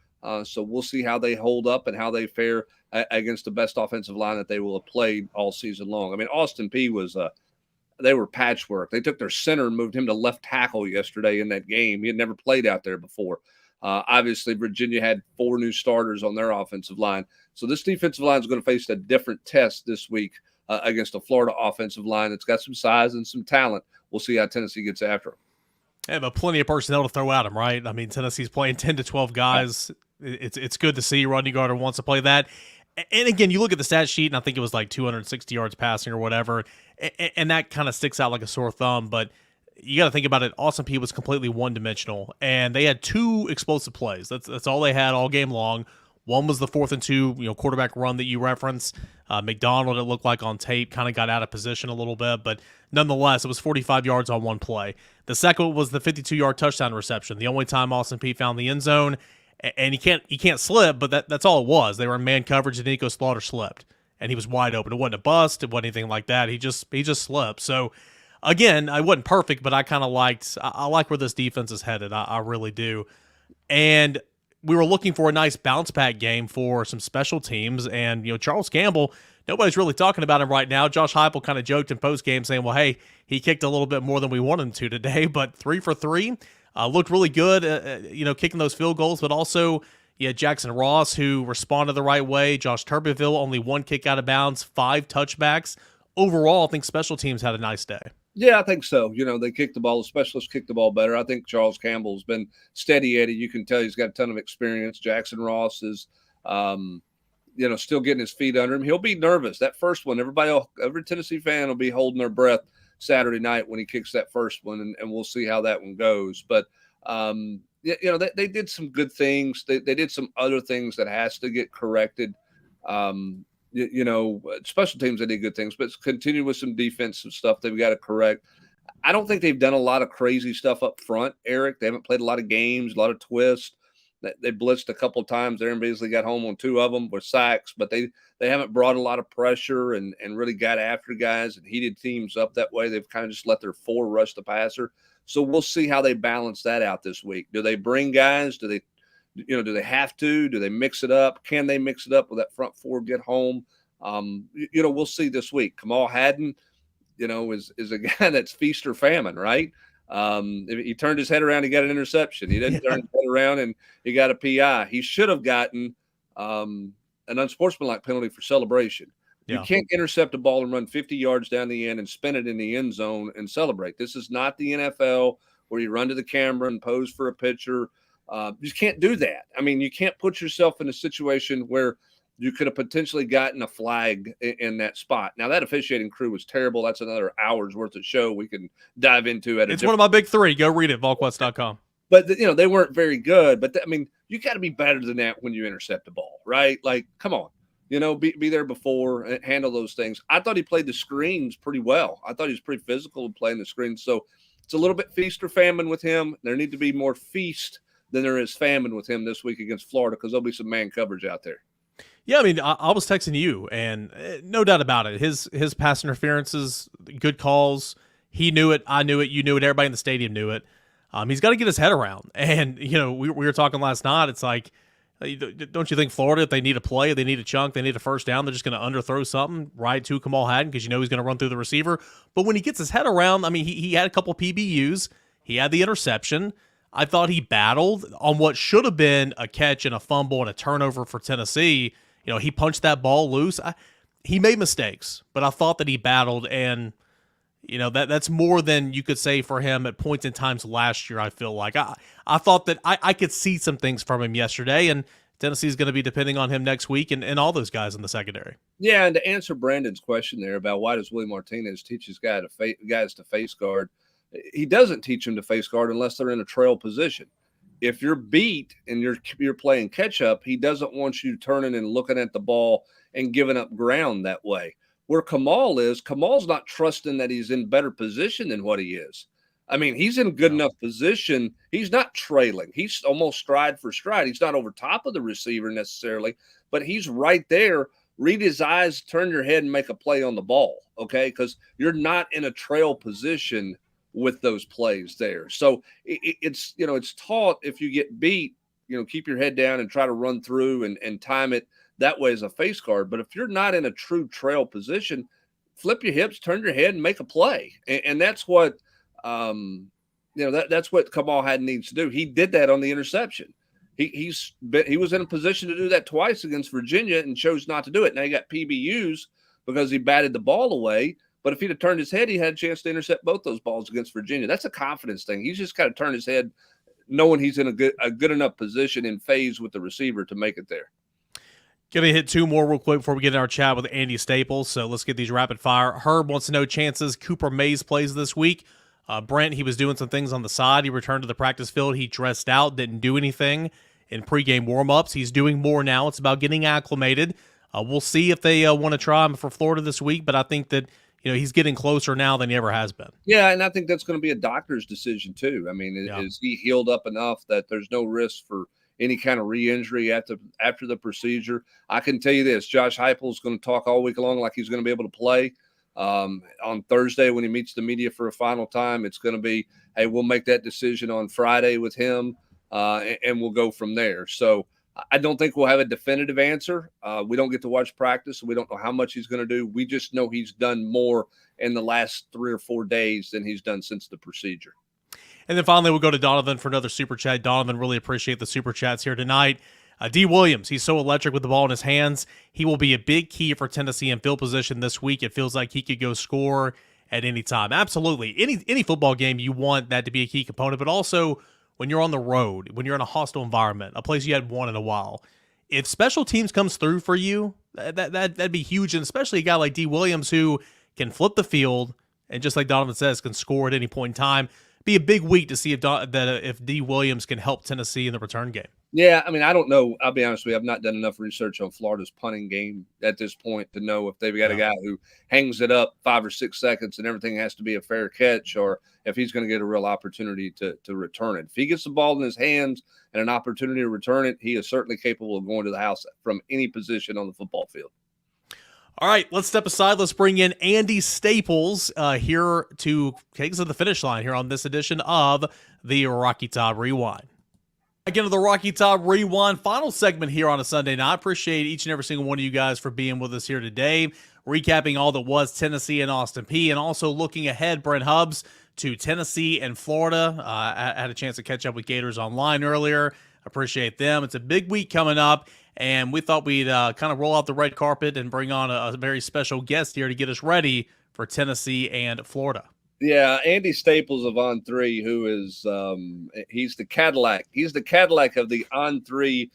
So we'll see how they hold up and how they fare against the best offensive line that they will have played all season long. I mean, Austin Peay was they were patchwork. They took their center and moved him to left tackle yesterday in that game. He had never played out there before. Obviously, Virginia had 4 new starters on their offensive line. So this defensive line is going to face a different test this week against a Florida offensive line that's got some size and some talent. We'll see how Tennessee gets after them. Yeah, but plenty of personnel to throw at them, right? I mean, Tennessee's playing 10 to 12 guys. It's good to see Rodney Gardner wants to play that. And again, you look at the stat sheet, and I think it was like 260 yards passing or whatever, and that kind of sticks out like a sore thumb. But you got to think about it. Austin Peay was completely one-dimensional, and they had 2 explosive plays. That's all they had all game long. One was the 4th and 2, quarterback run that you referenced. McDonald, it looked like on tape, kind of got out of position a little bit, but nonetheless, it was 45 yards on one play. The second was the 52-yard touchdown reception, the only time Austin Peay found the end zone, and he can't slip, but that's all it was. They were in man coverage, and Nico Slaughter slipped, and he was wide open. It wasn't a bust, it wasn't anything like that. He just slipped. So again, I wasn't perfect, but I kind of I like where this defense is headed. I really do. And we were looking for a nice bounce back game for some special teams, and Charles Campbell, nobody's really talking about him right now. Josh Heupel kind of joked in post game saying, well, hey, he kicked a little bit more than we wanted him to today, but 3 for 3, looked really good, kicking those field goals, but also Jackson Ross, who responded the right way. Josh Turbeville, only 1 kick out of bounds, 5 touchbacks. Overall, I think special teams had a nice day. Yeah, I think so. They kicked the ball. The specialists kicked the ball better. I think Charles Campbell's been steady Eddie. You can tell he's got a ton of experience. Jackson Ross is, still getting his feet under him. He'll be nervous. That first one, every Tennessee fan will be holding their breath Saturday night when he kicks that first one, and we'll see how that one goes. But, they did some good things. They did some other things that has to get corrected. Special teams, they did good things, but continue with some defensive stuff they've got to correct. I don't think they've done a lot of crazy stuff up front, Eric. They haven't played a lot of games, a lot of twists. They blitzed a couple of times there and basically got home on 2 of them with sacks, but they haven't brought a lot of pressure and really got after guys and heated teams up that way. They've kind of just let their 4 rush the passer. So we'll see how they balance that out this week. Do they bring guys? Do they have to? Do they mix it up? Can they mix it up with that front 4 get home? We'll see this week. Kamal Haden, is a guy that's feast or famine, right? If he turned his head around, he got an interception. He didn't turn his head around and he got a PI. He should have gotten an unsportsmanlike penalty for celebration. Yeah. You can't intercept a ball and run 50 yards down the end and spin it in the end zone and celebrate. This is not the NFL where you run to the camera and pose for a picture. You just can't do that. I mean, you can't put yourself in a situation where you could have potentially gotten a flag in that spot. Now, that officiating crew was terrible. That's another hour's worth of show we can dive into. It's one of my big 3. Go read it, Volquest.com. But, they weren't very good. But, you got to be better than that when you intercept the ball, right? Like, come on. Be there before and handle those things. I thought he played the screens pretty well. I thought he was pretty physical playing the screens. So it's a little bit feast or famine with him. There need to be more feast than there is famine with him this week against Florida because there'll be some man coverage out there. Yeah, I was texting you, and no doubt about it. His pass interferences, good calls. He knew it. I knew it. You knew it. Everybody in the stadium knew it. He's got to get his head around. And, we were talking last night. It's like, don't you think Florida, if they need a play, they need a chunk, they need a first down, they're just going to underthrow something right to Kamal Haden because he's going to run through the receiver. But when he gets his head around, he had a couple PBUs. He had the interception. I thought he battled on what should have been a catch and a fumble and a turnover for Tennessee. He punched that ball loose. He made mistakes, but I thought that he battled, and that's more than you could say for him at points in times last year. I feel like I thought that I could see some things from him yesterday, and Tennessee's going to be depending on him next week and all those guys in the secondary. Yeah, and to answer Brandon's question there about why does Willie Martinez teach his guys to face guard, he doesn't teach them to face guard unless they're in a trail position. If you're beat and you're playing catch up, he doesn't want you turning and looking at the ball and giving up ground that way. Where Kamal's not trusting that he's in better position than what he is. He's in good enough position. He's not trailing. He's almost stride for stride. He's not over top of the receiver necessarily, but he's right there. Read his eyes, turn your head, and make a play on the ball, okay? Because you're not in a trail position with those plays there. So it's taught if you get beat, keep your head down and try to run through and time it that way as a face guard. But if you're not in a true trail position, flip your hips, turn your head and make a play. And that's what, that's what Kamal Haden needs to do. He did that on the interception. He was in a position to do that twice against Virginia and chose not to do it. Now he got PBUs because he batted the ball away. But if he'd have turned his head, he had a chance to intercept both those balls against Virginia. That's a confidence thing. He's just got to turn his head, knowing he's in a good enough position in phase with the receiver to make it there. Going to hit 2 more real quick before we get in our chat with Andy Staples. So let's get these rapid fire. Herb wants to know chances Cooper Mays plays this week. Brent, he was doing some things on the side. He returned to the practice field. He dressed out, didn't do anything in pregame warmups. He's doing more now. It's about getting acclimated. We'll see if they want to try him for Florida this week, but I think that he's getting closer now than he ever has been. Yeah, and I think that's going to be a doctor's decision too. I mean, is he healed up enough that there's no risk for any kind of re-injury after the procedure? I can tell you this: Josh Heupel is going to talk all week long like he's going to be able to play. On Thursday when he meets the media for a final time, it's going to be, hey, we'll make that decision on Friday with him, and we'll go from there. So I don't think we'll have a definitive answer. We don't get to watch practice, so we don't know how much he's going to do. We just know he's done more in the last 3 or 4 days than he's done since the procedure. And then finally, we'll go to Donovan for another super chat. Donovan, really appreciate the super chats here tonight. D. Williams, he's so electric with the ball in his hands. He will be a big key for Tennessee in field position this week. It feels like he could go score at any time. Absolutely. Any football game, you want that to be a key component, but also when you're on the road, when you're in a hostile environment, a place you hadn't won in a while, if special teams comes through for you, that'd be huge, and especially a guy like D. Williams who can flip the field and, just like Donovan says, can score at any point in time. Be a big week to see if D. Williams can help Tennessee in the return game. Yeah, I mean, I don't know. I'll be honest with you. I've not done enough research on Florida's punting game at this point to know if they've got a guy who hangs it up 5 or 6 seconds and everything has to be a fair catch, or if he's going to get a real opportunity to return it. If he gets the ball in his hands and an opportunity to return it, he is certainly capable of going to the house from any position on the football field. All right, let's step aside. Let's bring in Andy Staples here to take us to the finish line here on this edition of the Rocky Top Rewind. Again, to the Rocky Top Rewind, final segment here on a Sunday night. I appreciate each and every single one of you guys for being with us here today, recapping all that was Tennessee and Austin Peay, and also looking ahead, Brent Hubbs, to Tennessee and Florida. I had a chance to catch up with Gators Online earlier. Appreciate them. It's a big week coming up, and we thought we'd kind of roll out the red carpet and bring on a very special guest here to get us ready for Tennessee and Florida. Yeah, Andy Staples of On3, who is he's the Cadillac. He's the Cadillac of the On3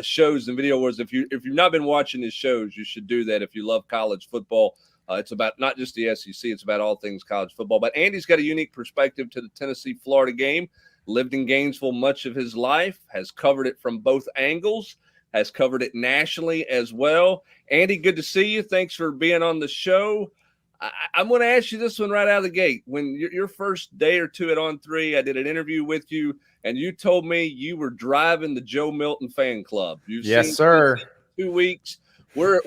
shows and video awards. If you've not been watching his shows, you should do that if you love college football. It's about not just the SEC, it's about all things college football. But Andy's got a unique perspective to the Tennessee-Florida game. Lived in Gainesville much of his life, has covered it from both angles, has covered it nationally as well. Andy, good to see you. Thanks for being on the show. I'm going to ask you this one right out of the gate. When your first day or two at On3, I did an interview with you, and you told me you were driving the Joe Milton fan club. Yes, sir. 2 weeks. Where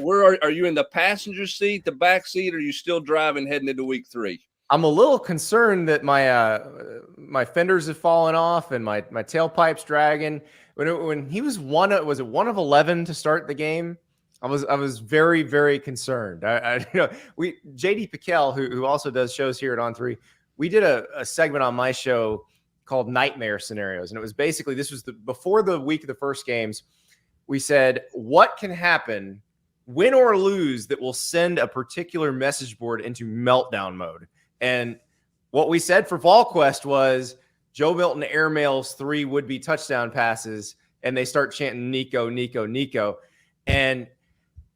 are you, in the passenger seat, the back seat, or are you still driving heading into week 3? I'm a little concerned that my fenders have fallen off and my tailpipe's dragging. When he was one of 11 to start the game, I was very, very concerned. JD Piquel, who also does shows here at On3, we did a segment on my show called Nightmare Scenarios, and it was basically, this was before the week of the first games. We said, what can happen, win or lose, that will send a particular message board into meltdown mode? And what we said for Volquest was Joe Milton airmails 3 would-be touchdown passes, and they start chanting Nico, Nico, Nico. And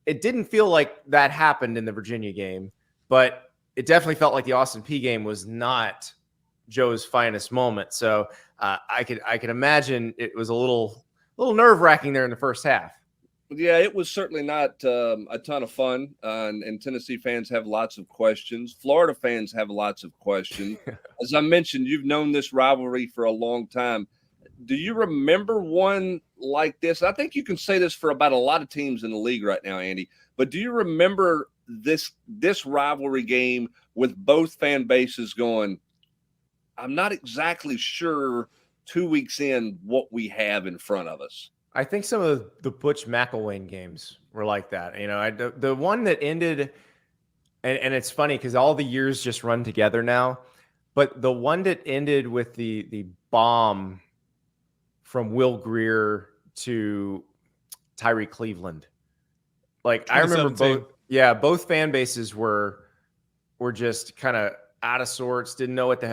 it didn't feel like that happened in the Virginia game, but it definitely felt like the Austin Peay game was not Joe's finest moment. So I could imagine it was a little nerve-wracking there in the first half. Yeah, it was certainly not a ton of fun, and Tennessee fans have lots of questions. Florida fans have lots of questions. As I mentioned, you've known this rivalry for a long time. Do you remember one like this? I think you can say this for about a lot of teams in the league right now, Andy. But do you remember this rivalry game with both fan bases going, I'm not exactly sure 2 weeks in what we have in front of us? I think some of the Butch McElwain games were like that. The one that ended, and it's funny because all the years just run together now, but the one that ended with the bomb from Will Greer to Tyree Cleveland. Like, I remember both fan bases were just kind of out of sorts, didn't know what the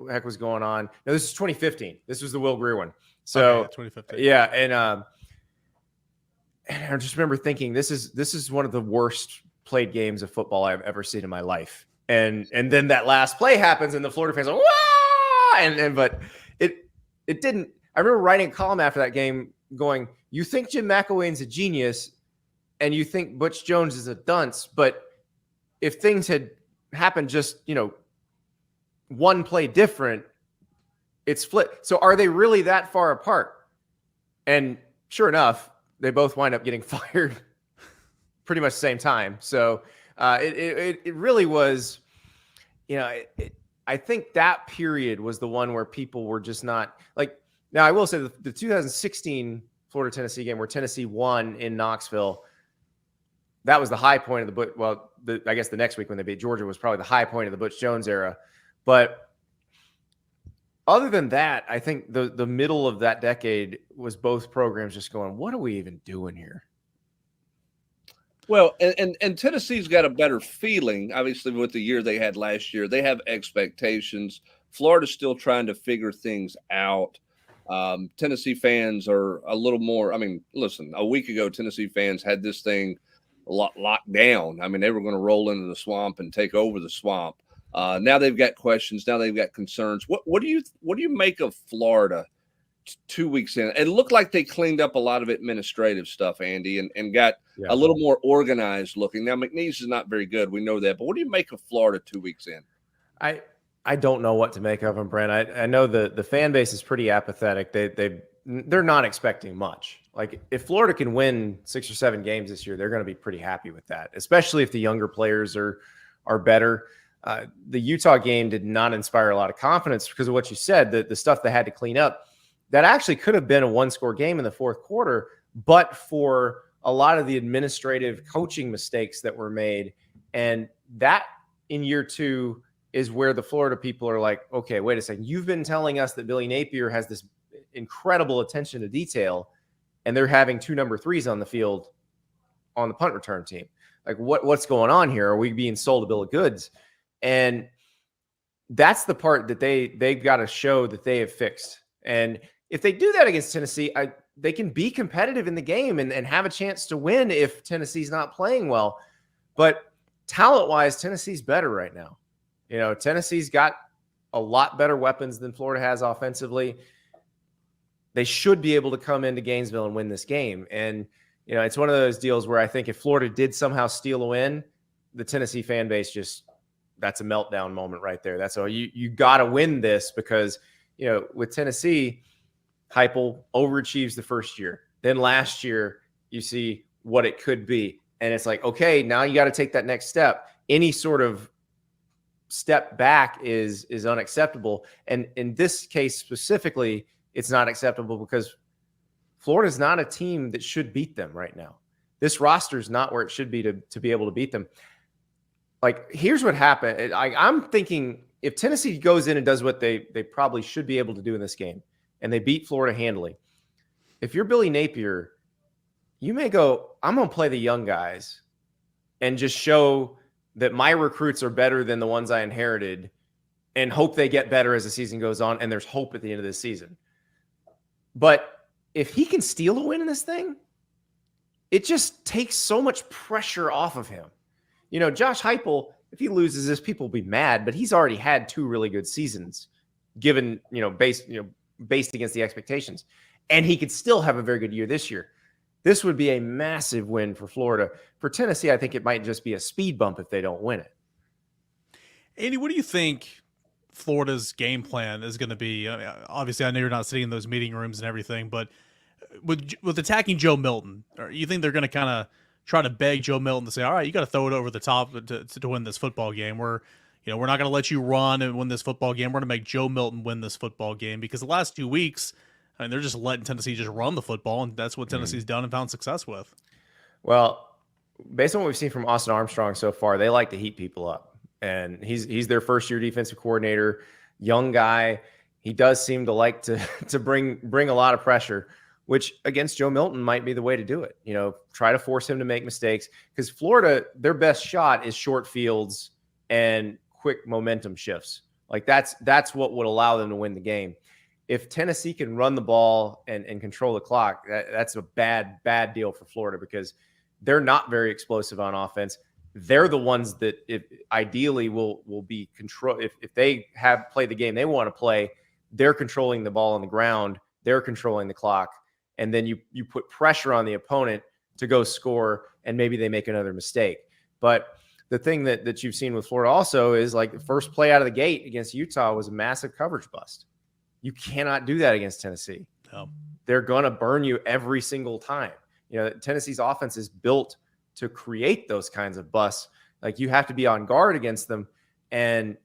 heck was going on. No, this is 2015. This was the Will Greer one. So 2015. Yeah, and I just remember thinking this is one of the worst played games of football I've ever seen in my life. And then that last play happens, and the Florida fans are like, But it didn't. I remember writing a column after that game going, you think Jim McElwain's a genius and you think Butch Jones is a dunce, but if things had happened just, one play different, it's flipped. So are they really that far apart? And sure enough, they both wind up getting fired pretty much the same time. So it really was, I think that period was the one where people were just not like. Now I will say the 2016 Florida Tennessee game where Tennessee won in Knoxville, that was the high point of I guess the next week when they beat Georgia was probably the high point of the Butch Jones era. But other than that, I think the middle of that decade was both programs just going, what are we even doing here? Well, and Tennessee's got a better feeling, obviously, with the year they had last year. They have expectations. Florida's still trying to figure things out. Tennessee fans are a little more. I mean, listen, a week ago, Tennessee fans had this thing locked down. I mean, they were going to roll into the swamp and take over the swamp. Now they've got questions. Now they've got concerns. What do you make of Florida 2 weeks in? It looked like they cleaned up a lot of administrative stuff, Andy, and got a little more organized looking. Now McNeese is not very good. We know that. But what do you make of Florida 2 weeks in? I don't know what to make of them, Brent. I know the fan base is pretty apathetic. They're not expecting much. Like if Florida can win 6 or 7 games this year, they're going to be pretty happy with that, especially if the younger players are better. The Utah game did not inspire a lot of confidence because of what you said, the stuff they had to clean up. That actually could have been a 1-score game in the fourth quarter, but for a lot of the administrative coaching mistakes that were made. And that in year 2 is where the Florida people are like, okay, wait a second. You've been telling us that Billy Napier has this incredible attention to detail, and they're having 2 number 3s on the field on the punt return team. Like what's going on here? Are we being sold a bill of goods? And that's the part that they've got to show that they have fixed. And if they do that against Tennessee, they can be competitive in the game and have a chance to win if Tennessee's not playing well. But talent-wise, Tennessee's better right now. Tennessee's got a lot better weapons than Florida has offensively. They should be able to come into Gainesville and win this game. And, it's one of those deals where I think if Florida did somehow steal a win, the Tennessee fan base that's a meltdown moment right there. That's all you got to win this because, with Tennessee, Heupel overachieves the first year. Then last year, you see what it could be. And it's like, okay, now you got to take that next step. Any sort of step back is unacceptable. And in this case specifically, it's not acceptable because Florida's not a team that should beat them right now. This roster is not where it should be to be able to beat them. Like, here's what happened. I'm thinking if Tennessee goes in and does what they probably should be able to do in this game, and they beat Florida handily, if you're Billy Napier, you may go, I'm going to play the young guys and just show that my recruits are better than the ones I inherited and hope they get better as the season goes on. And there's hope at the end of this season. But if he can steal a win in this thing, it just takes so much pressure off of him. Josh Heupel, if he loses this, people will be mad, but he's already had 2 really good seasons given, based against the expectations. And he could still have a very good year this year. This would be a massive win for Florida. For Tennessee, I think it might just be a speed bump if they don't win it. Andy, what do you think Florida's game plan is going to be? Obviously, I know you're not sitting in those meeting rooms and everything, but with attacking Joe Milton, or you think they're going to kind of try to beg Joe Milton to say, all right, you got to throw it over the top to win this football game? We're not going to let you run and win this football game. We're going to make Joe Milton win this football game, because the last 2 weeks, they're just letting Tennessee just run the football, and that's what Tennessee's done and found success with. Well, based on what we've seen from Austin Armstrong so far, they like to heat people up. And he's their first-year defensive coordinator, young guy. He does seem to like to bring a lot of pressure, which against Joe Milton might be the way to do it. Try to force him to make mistakes, because Florida, their best shot is short fields and quick momentum shifts. Like that's what would allow them to win the game. If Tennessee can run the ball and control the clock, that's a bad deal for Florida, because they're not very explosive on offense. They're the ones that ideally will be control. If they have played the game they want to play, they're controlling the ball on the ground, they're controlling the clock, and then you put pressure on the opponent to go score, and maybe they make another mistake. But the thing that you've seen with Florida also is like the first play out of the gate against Utah was a massive coverage bust. You cannot do that against Tennessee. No. They're going to burn you every single time. Tennessee's offense is built to create those kinds of busts. Like, you have to be on guard against them. And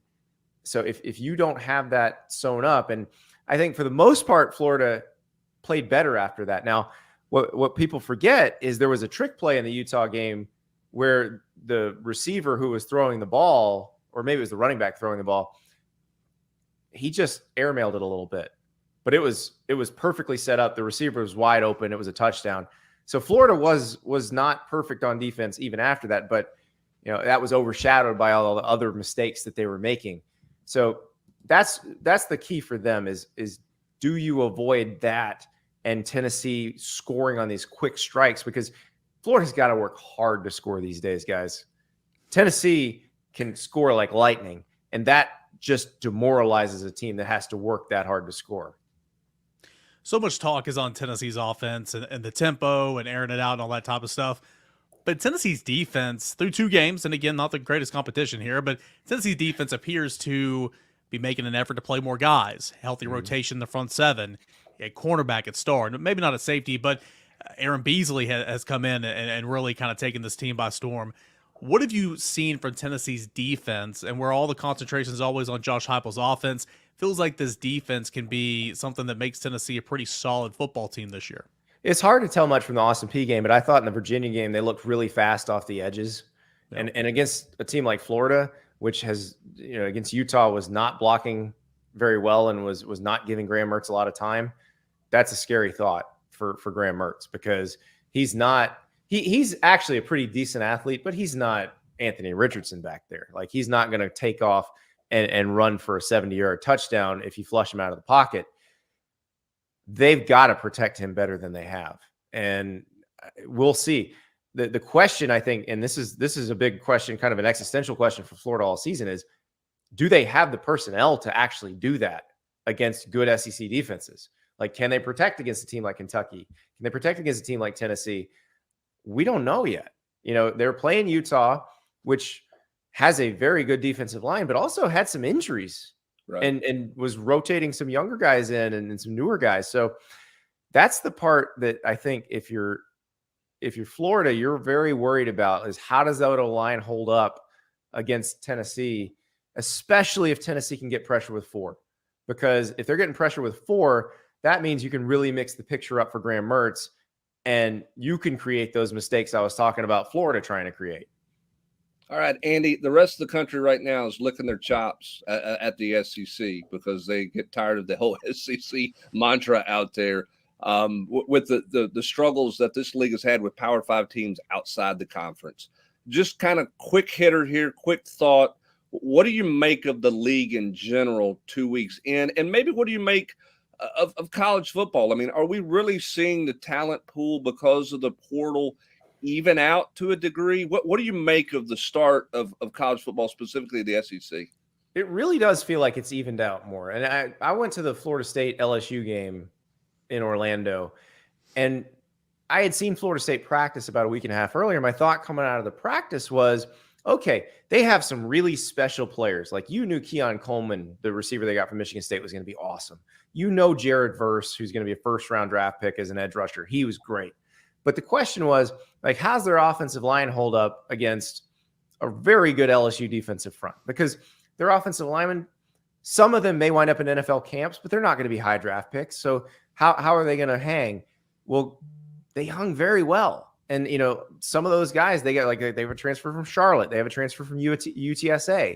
so if you don't have that sewn up, and I think for the most part, Florida played better after that. Now, what people forget is there was a trick play in the Utah game where the receiver who was throwing the ball, or maybe it was the running back throwing the ball, he just airmailed it a little bit. But it was perfectly set up. The receiver was wide open. It was a touchdown. So Florida was not perfect on defense even after that, but that was overshadowed by all the other mistakes that they were making. So that's the key for them is do you avoid that and Tennessee scoring on these quick strikes? Because Florida's got to work hard to score these days, guys. Tennessee can score like lightning, and that just demoralizes a team that has to work that hard to score. So much talk is on Tennessee's offense and the tempo and airing it out and all that type of stuff. But Tennessee's defense, through 2 games, and again, not the greatest competition here, but Tennessee's defense appears to be making an effort to play more guys. Healthy rotation in the front 7. A cornerback at star. Maybe not a safety, but Aaron Beasley has come in and really kind of taken this team by storm. What have you seen from Tennessee's defense, and where all the concentration is always on Josh Heupel's offense? Feels like this defense can be something that makes Tennessee a pretty solid football team this year. It's hard to tell much from the Austin Peay game, but I thought in the Virginia game they looked really fast off the edges. Yeah. And against a team like Florida, which has, against Utah was not blocking very well and was not giving Graham Mertz a lot of time. That's a scary thought for Graham Mertz, because he's actually a pretty decent athlete, but he's not Anthony Richardson back there. Like, he's not going to take off and run for a 70-yard touchdown if you flush him out of the pocket. They've got to protect him better than they have. And we'll see. The question, I think, and this is a big question, kind of an existential question for Florida all season, is do they have the personnel to actually do that against good SEC defenses? Like, can they protect against a team like Kentucky? Can they protect against a team like Tennessee? We don't know yet. They're playing Utah, which has a very good defensive line, but also had some injuries, right, and was rotating some younger guys in and some newer guys. So that's the part that I think if you're Florida, you're very worried about, is how does that line hold up against Tennessee, especially if Tennessee can get pressure with 4. Because if they're getting pressure with 4, that means you can really mix the picture up for Graham Mertz, and you can create those mistakes I was talking about Florida trying to create. All right, Andy, the rest of the country right now is licking their chops at the SEC because they get tired of the whole SEC mantra out there with the struggles that this league has had with Power 5 teams outside the conference. Just kind of quick hitter here, quick thought. What do you make of the league in general 2 weeks in? And maybe what do you make of college football? I mean, are we really seeing the talent pool because of the portal even out to a degree? What do you make of the start of college football, specifically the SEC? It really does feel like it's evened out more. And I went to the Florida State LSU game in Orlando, and I had seen Florida State practice about a week and a half earlier. My thought coming out of the practice was, okay, they have some really special players. Like, you knew Keon Coleman, the receiver they got from Michigan State, was going to be awesome. Jared Verse, who's going to be a first-round draft pick as an edge rusher. He was great. But the question was, like, how's their offensive line hold up against a very good LSU defensive front? Because their offensive linemen, some of them may wind up in NFL camps, but they're not going to be high draft picks. So how are they going to hang? Well, they hung very well. And, some of those guys, they have a transfer from Charlotte. They have a transfer from UTSA.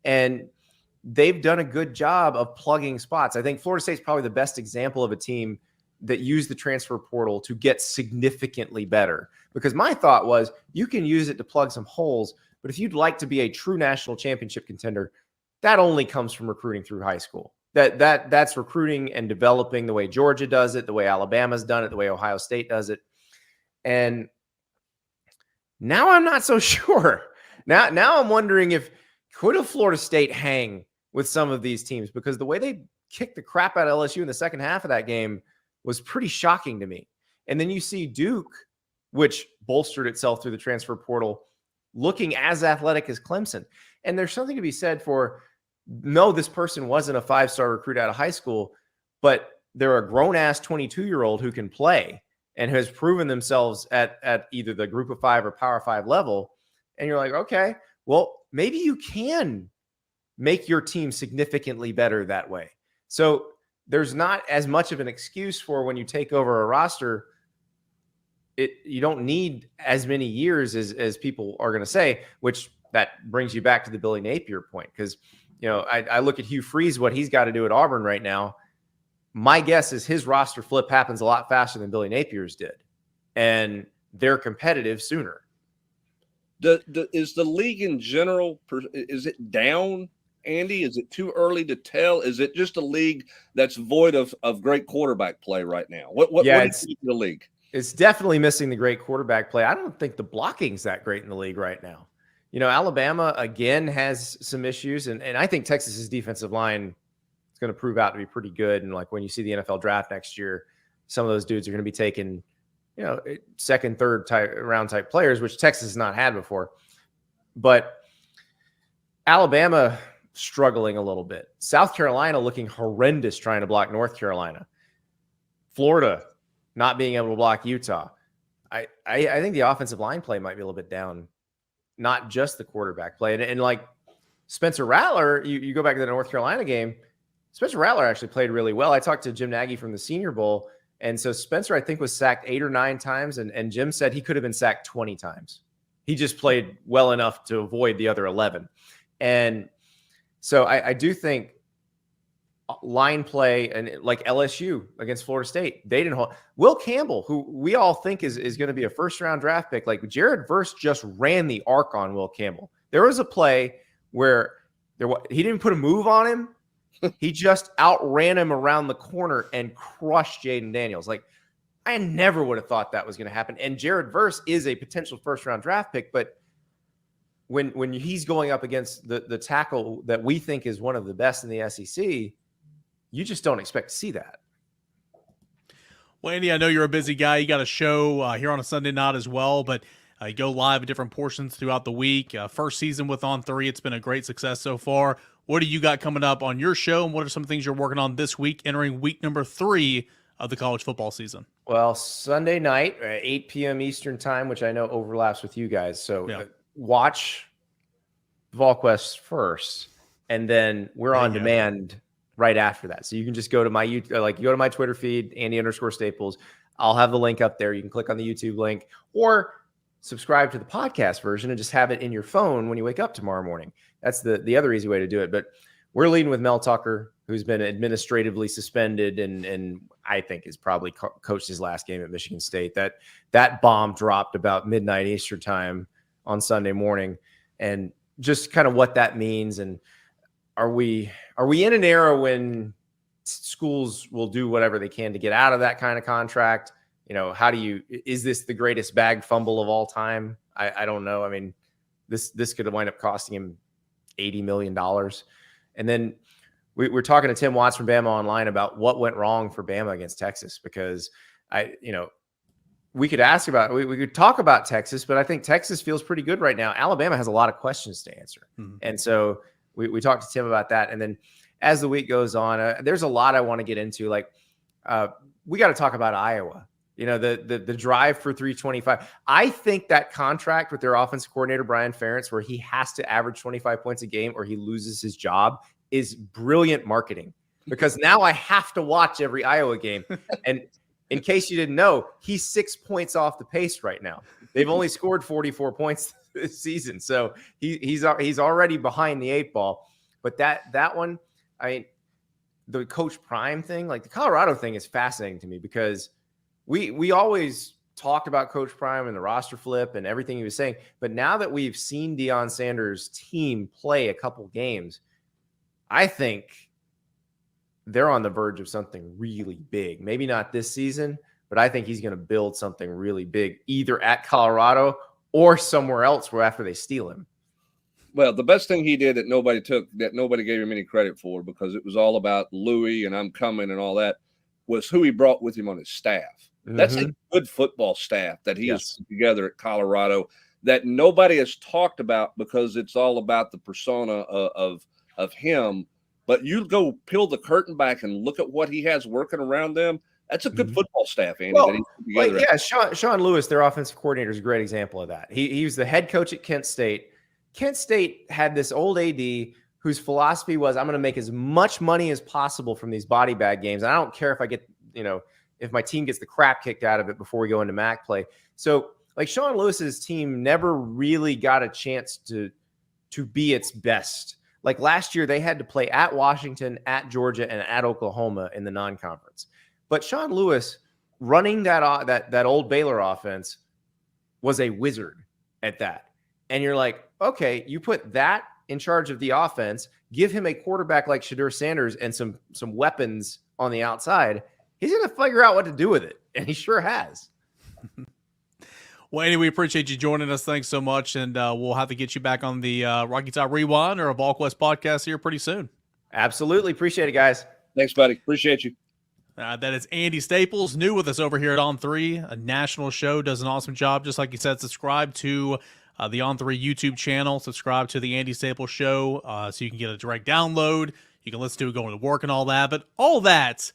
And they've done a good job of plugging spots. I think Florida State's probably the best example of a team that used the transfer portal to get significantly better. Because my thought was, you can use it to plug some holes, but if you'd like to be a true national championship contender, that only comes from recruiting through high school. That's recruiting and developing the way Georgia does it, the way Alabama's done it, the way Ohio State does it. And now I'm not so sure. Now I'm wondering, could a Florida State hang with some of these teams? Because the way they kicked the crap out of LSU in the second half of that game was pretty shocking to me. And then you see Duke, which bolstered itself through the transfer portal, looking as athletic as Clemson. And there's something to be said for, no, this person wasn't a 5-star recruit out of high school, but they're a grown-ass 22-year-old who can play and has proven themselves at either the Group of 5 or Power 5 level. And you're like, okay, well, maybe you can make your team significantly better that way. So there's not as much of an excuse for when you take over a roster. You don't need as many years as people are going to say, which that brings you back to the Billy Napier point. Because, I look at Hugh Freeze, what he's got to do at Auburn right now. My guess is his roster flip happens a lot faster than Billy Napier's did. And they're competitive sooner. Is the league in general, is it down, Andy? Is it too early to tell? Is it just a league that's void of great quarterback play right now? What do you think of the league? It's definitely missing the great quarterback play. I don't think the blocking's that great in the league right now. Alabama, again, has some issues. And I think Texas's defensive line is going to prove out to be pretty good. And like when you see the NFL draft next year, some of those dudes are going to be taking, second, third round type players, which Texas has not had before. But Alabama struggling a little bit. South Carolina looking horrendous trying to block North Carolina. Florida not being able to block Utah. I think the offensive line play might be a little bit down, not just the quarterback play. And like Spencer Rattler, you go back to the North Carolina game, Spencer Rattler actually played really well. I talked to Jim Nagy from the Senior Bowl. And so Spencer, I think, was sacked 8 or 9 times. And Jim said he could have been sacked 20 times. He just played well enough to avoid the other 11. And so I do think line play, and like LSU against Florida State, they didn't hold. Will Campbell, who we all think is going to be a first-round draft pick, like Jared Verse just ran the arc on Will Campbell. There was a play where he didn't put a move on him. He just outran him around the corner and crushed Jaden Daniels. Like, I never would have thought that was going to happen. And Jared Verse is a potential first-round draft pick, but when he's going up against the tackle that we think is one of the best in the SEC, you just don't expect to see that. Well, Andy, I know you're a busy guy. You got a show here on a Sunday night as well, but you go live at different portions throughout the week. First season with On3, it's been a great success so far. What do you got coming up on your show, and what are some things you're working on this week, entering week number 3 of the college football season? Well, Sunday night, 8 p.m. Eastern time, which I know overlaps with you guys. So watch Volquest first, and then we're on demand right after that. So you can just go to my go to my Twitter feed, Andy_Staples. I'll have the link up there. You can click on the YouTube link or subscribe to the podcast version and just have it in your phone when you wake up tomorrow morning. That's the other easy way to do it. But we're leading with Mel Tucker, who's been administratively suspended and I think is probably coached his last game at Michigan State. That bomb dropped about midnight Eastern time on Sunday morning, and just kind of what that means. And are we in an era when schools will do whatever they can to get out of that kind of contract? Is this the greatest bag fumble of all time? I don't know. I mean, this could wind up costing him $80 million. And then we're talking to Tim Watts from Bama Online about what went wrong for Bama against Texas, because we could ask about, we could talk about Texas, but I think Texas feels pretty good right now. Alabama has a lot of questions to answer. Mm-hmm. And so we talked to Tim about that. And then as the week goes on, there's a lot I want to get into. Like we got to talk about Iowa. The drive for 325. I think that contract with their offensive coordinator, Brian Ferentz, where he has to average 25 points a game or he loses his job, is brilliant marketing, because now I have to watch every Iowa game. And in case you didn't know, he's 6 points off the pace right now. They've only scored 44 points this season. So he's already behind the 8 ball. But that one, I mean, the Coach Prime thing, like the Colorado thing, is fascinating to me, because we always talked about Coach Prime and the roster flip and everything he was saying. But now that we've seen Deion Sanders' team play a couple games, I think they're on the verge of something really big. Maybe not this season, but I think he's going to build something really big, either at Colorado or somewhere else where after they steal him. Well, the best thing he did that nobody gave him any credit for, because it was all about Louis and I'm coming and all that, was who he brought with him on his staff. That's a good football staff that he has put together at Colorado that nobody has talked about, because it's all about the persona of him. But you go peel the curtain back and look at what he has working around them. That's a good football staff, Andy. Well, that he's put together. Sean Lewis, their offensive coordinator, is a great example of that. He was the head coach at Kent State. Kent State had this old AD whose philosophy was, I'm going to make as much money as possible from these body bag games. And I don't care if I get, if my team gets the crap kicked out of it before we go into MAC play. So like Sean Lewis's team never really got a chance to be its best. Like last year, they had to play at Washington, at Georgia, and at Oklahoma in the non-conference. But Sean Lewis running that old Baylor offense was a wizard at that. And you're like, okay, you put that in charge of the offense, give him a quarterback like Shedeur Sanders and some weapons on the outside. He's going to figure out what to do with it. And he sure has. Well, Andy, we appreciate you joining us. Thanks so much. And we'll have to get you back on the Rocky Top Rewind or a Volquest podcast here pretty soon. Absolutely. Appreciate it, guys. Thanks, buddy. Appreciate you. That is Andy Staples, new with us over here at On3, a national show, does an awesome job. Just like you said, subscribe to the On3 YouTube channel, subscribe to the Andy Staples Show so you can get a direct download. You can listen to it going to work and all that, but all that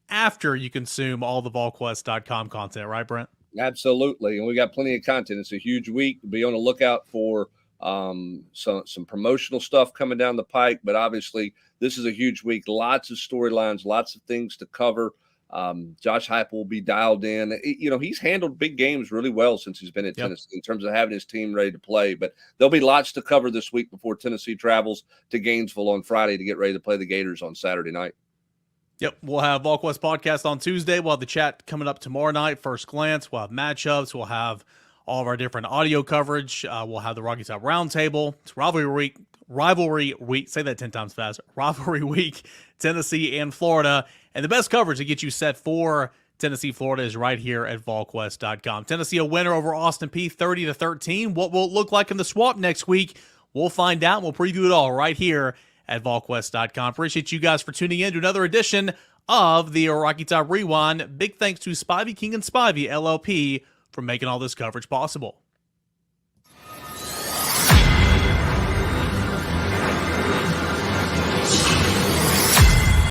after you consume all the Volquest.com content, right, Brent? Absolutely. And we got plenty of content. It's a huge week. Be on the lookout for some promotional stuff coming down the pike, but obviously this is a huge week. Lots of storylines, lots of things to cover. Josh Heupel will be dialed in. He's handled big games really well since he's been at Tennessee in terms of having his team ready to play. But there'll be lots to cover this week before Tennessee travels to Gainesville on Friday to get ready to play the Gators on Saturday night. Yep, we'll have Volquest podcast on Tuesday. We'll have the chat coming up tomorrow night, First Glance. We'll have matchups. We'll have all of our different audio coverage. We'll have the Rocky Top Roundtable. It's rivalry week. Say that 10 times fast. Rivalry week, Tennessee and Florida. And the best coverage to get you set for Tennessee, Florida is right here at Volquest.com. Tennessee a winner over Austin Peay 30-13. What will it look like in the swamp next week? We'll find out. We'll preview it all right here at Volquest.com. Appreciate you guys for tuning in to another edition of the Rocky Top Rewind. Big thanks to Spivey King and Spivey LLP for making all this coverage possible.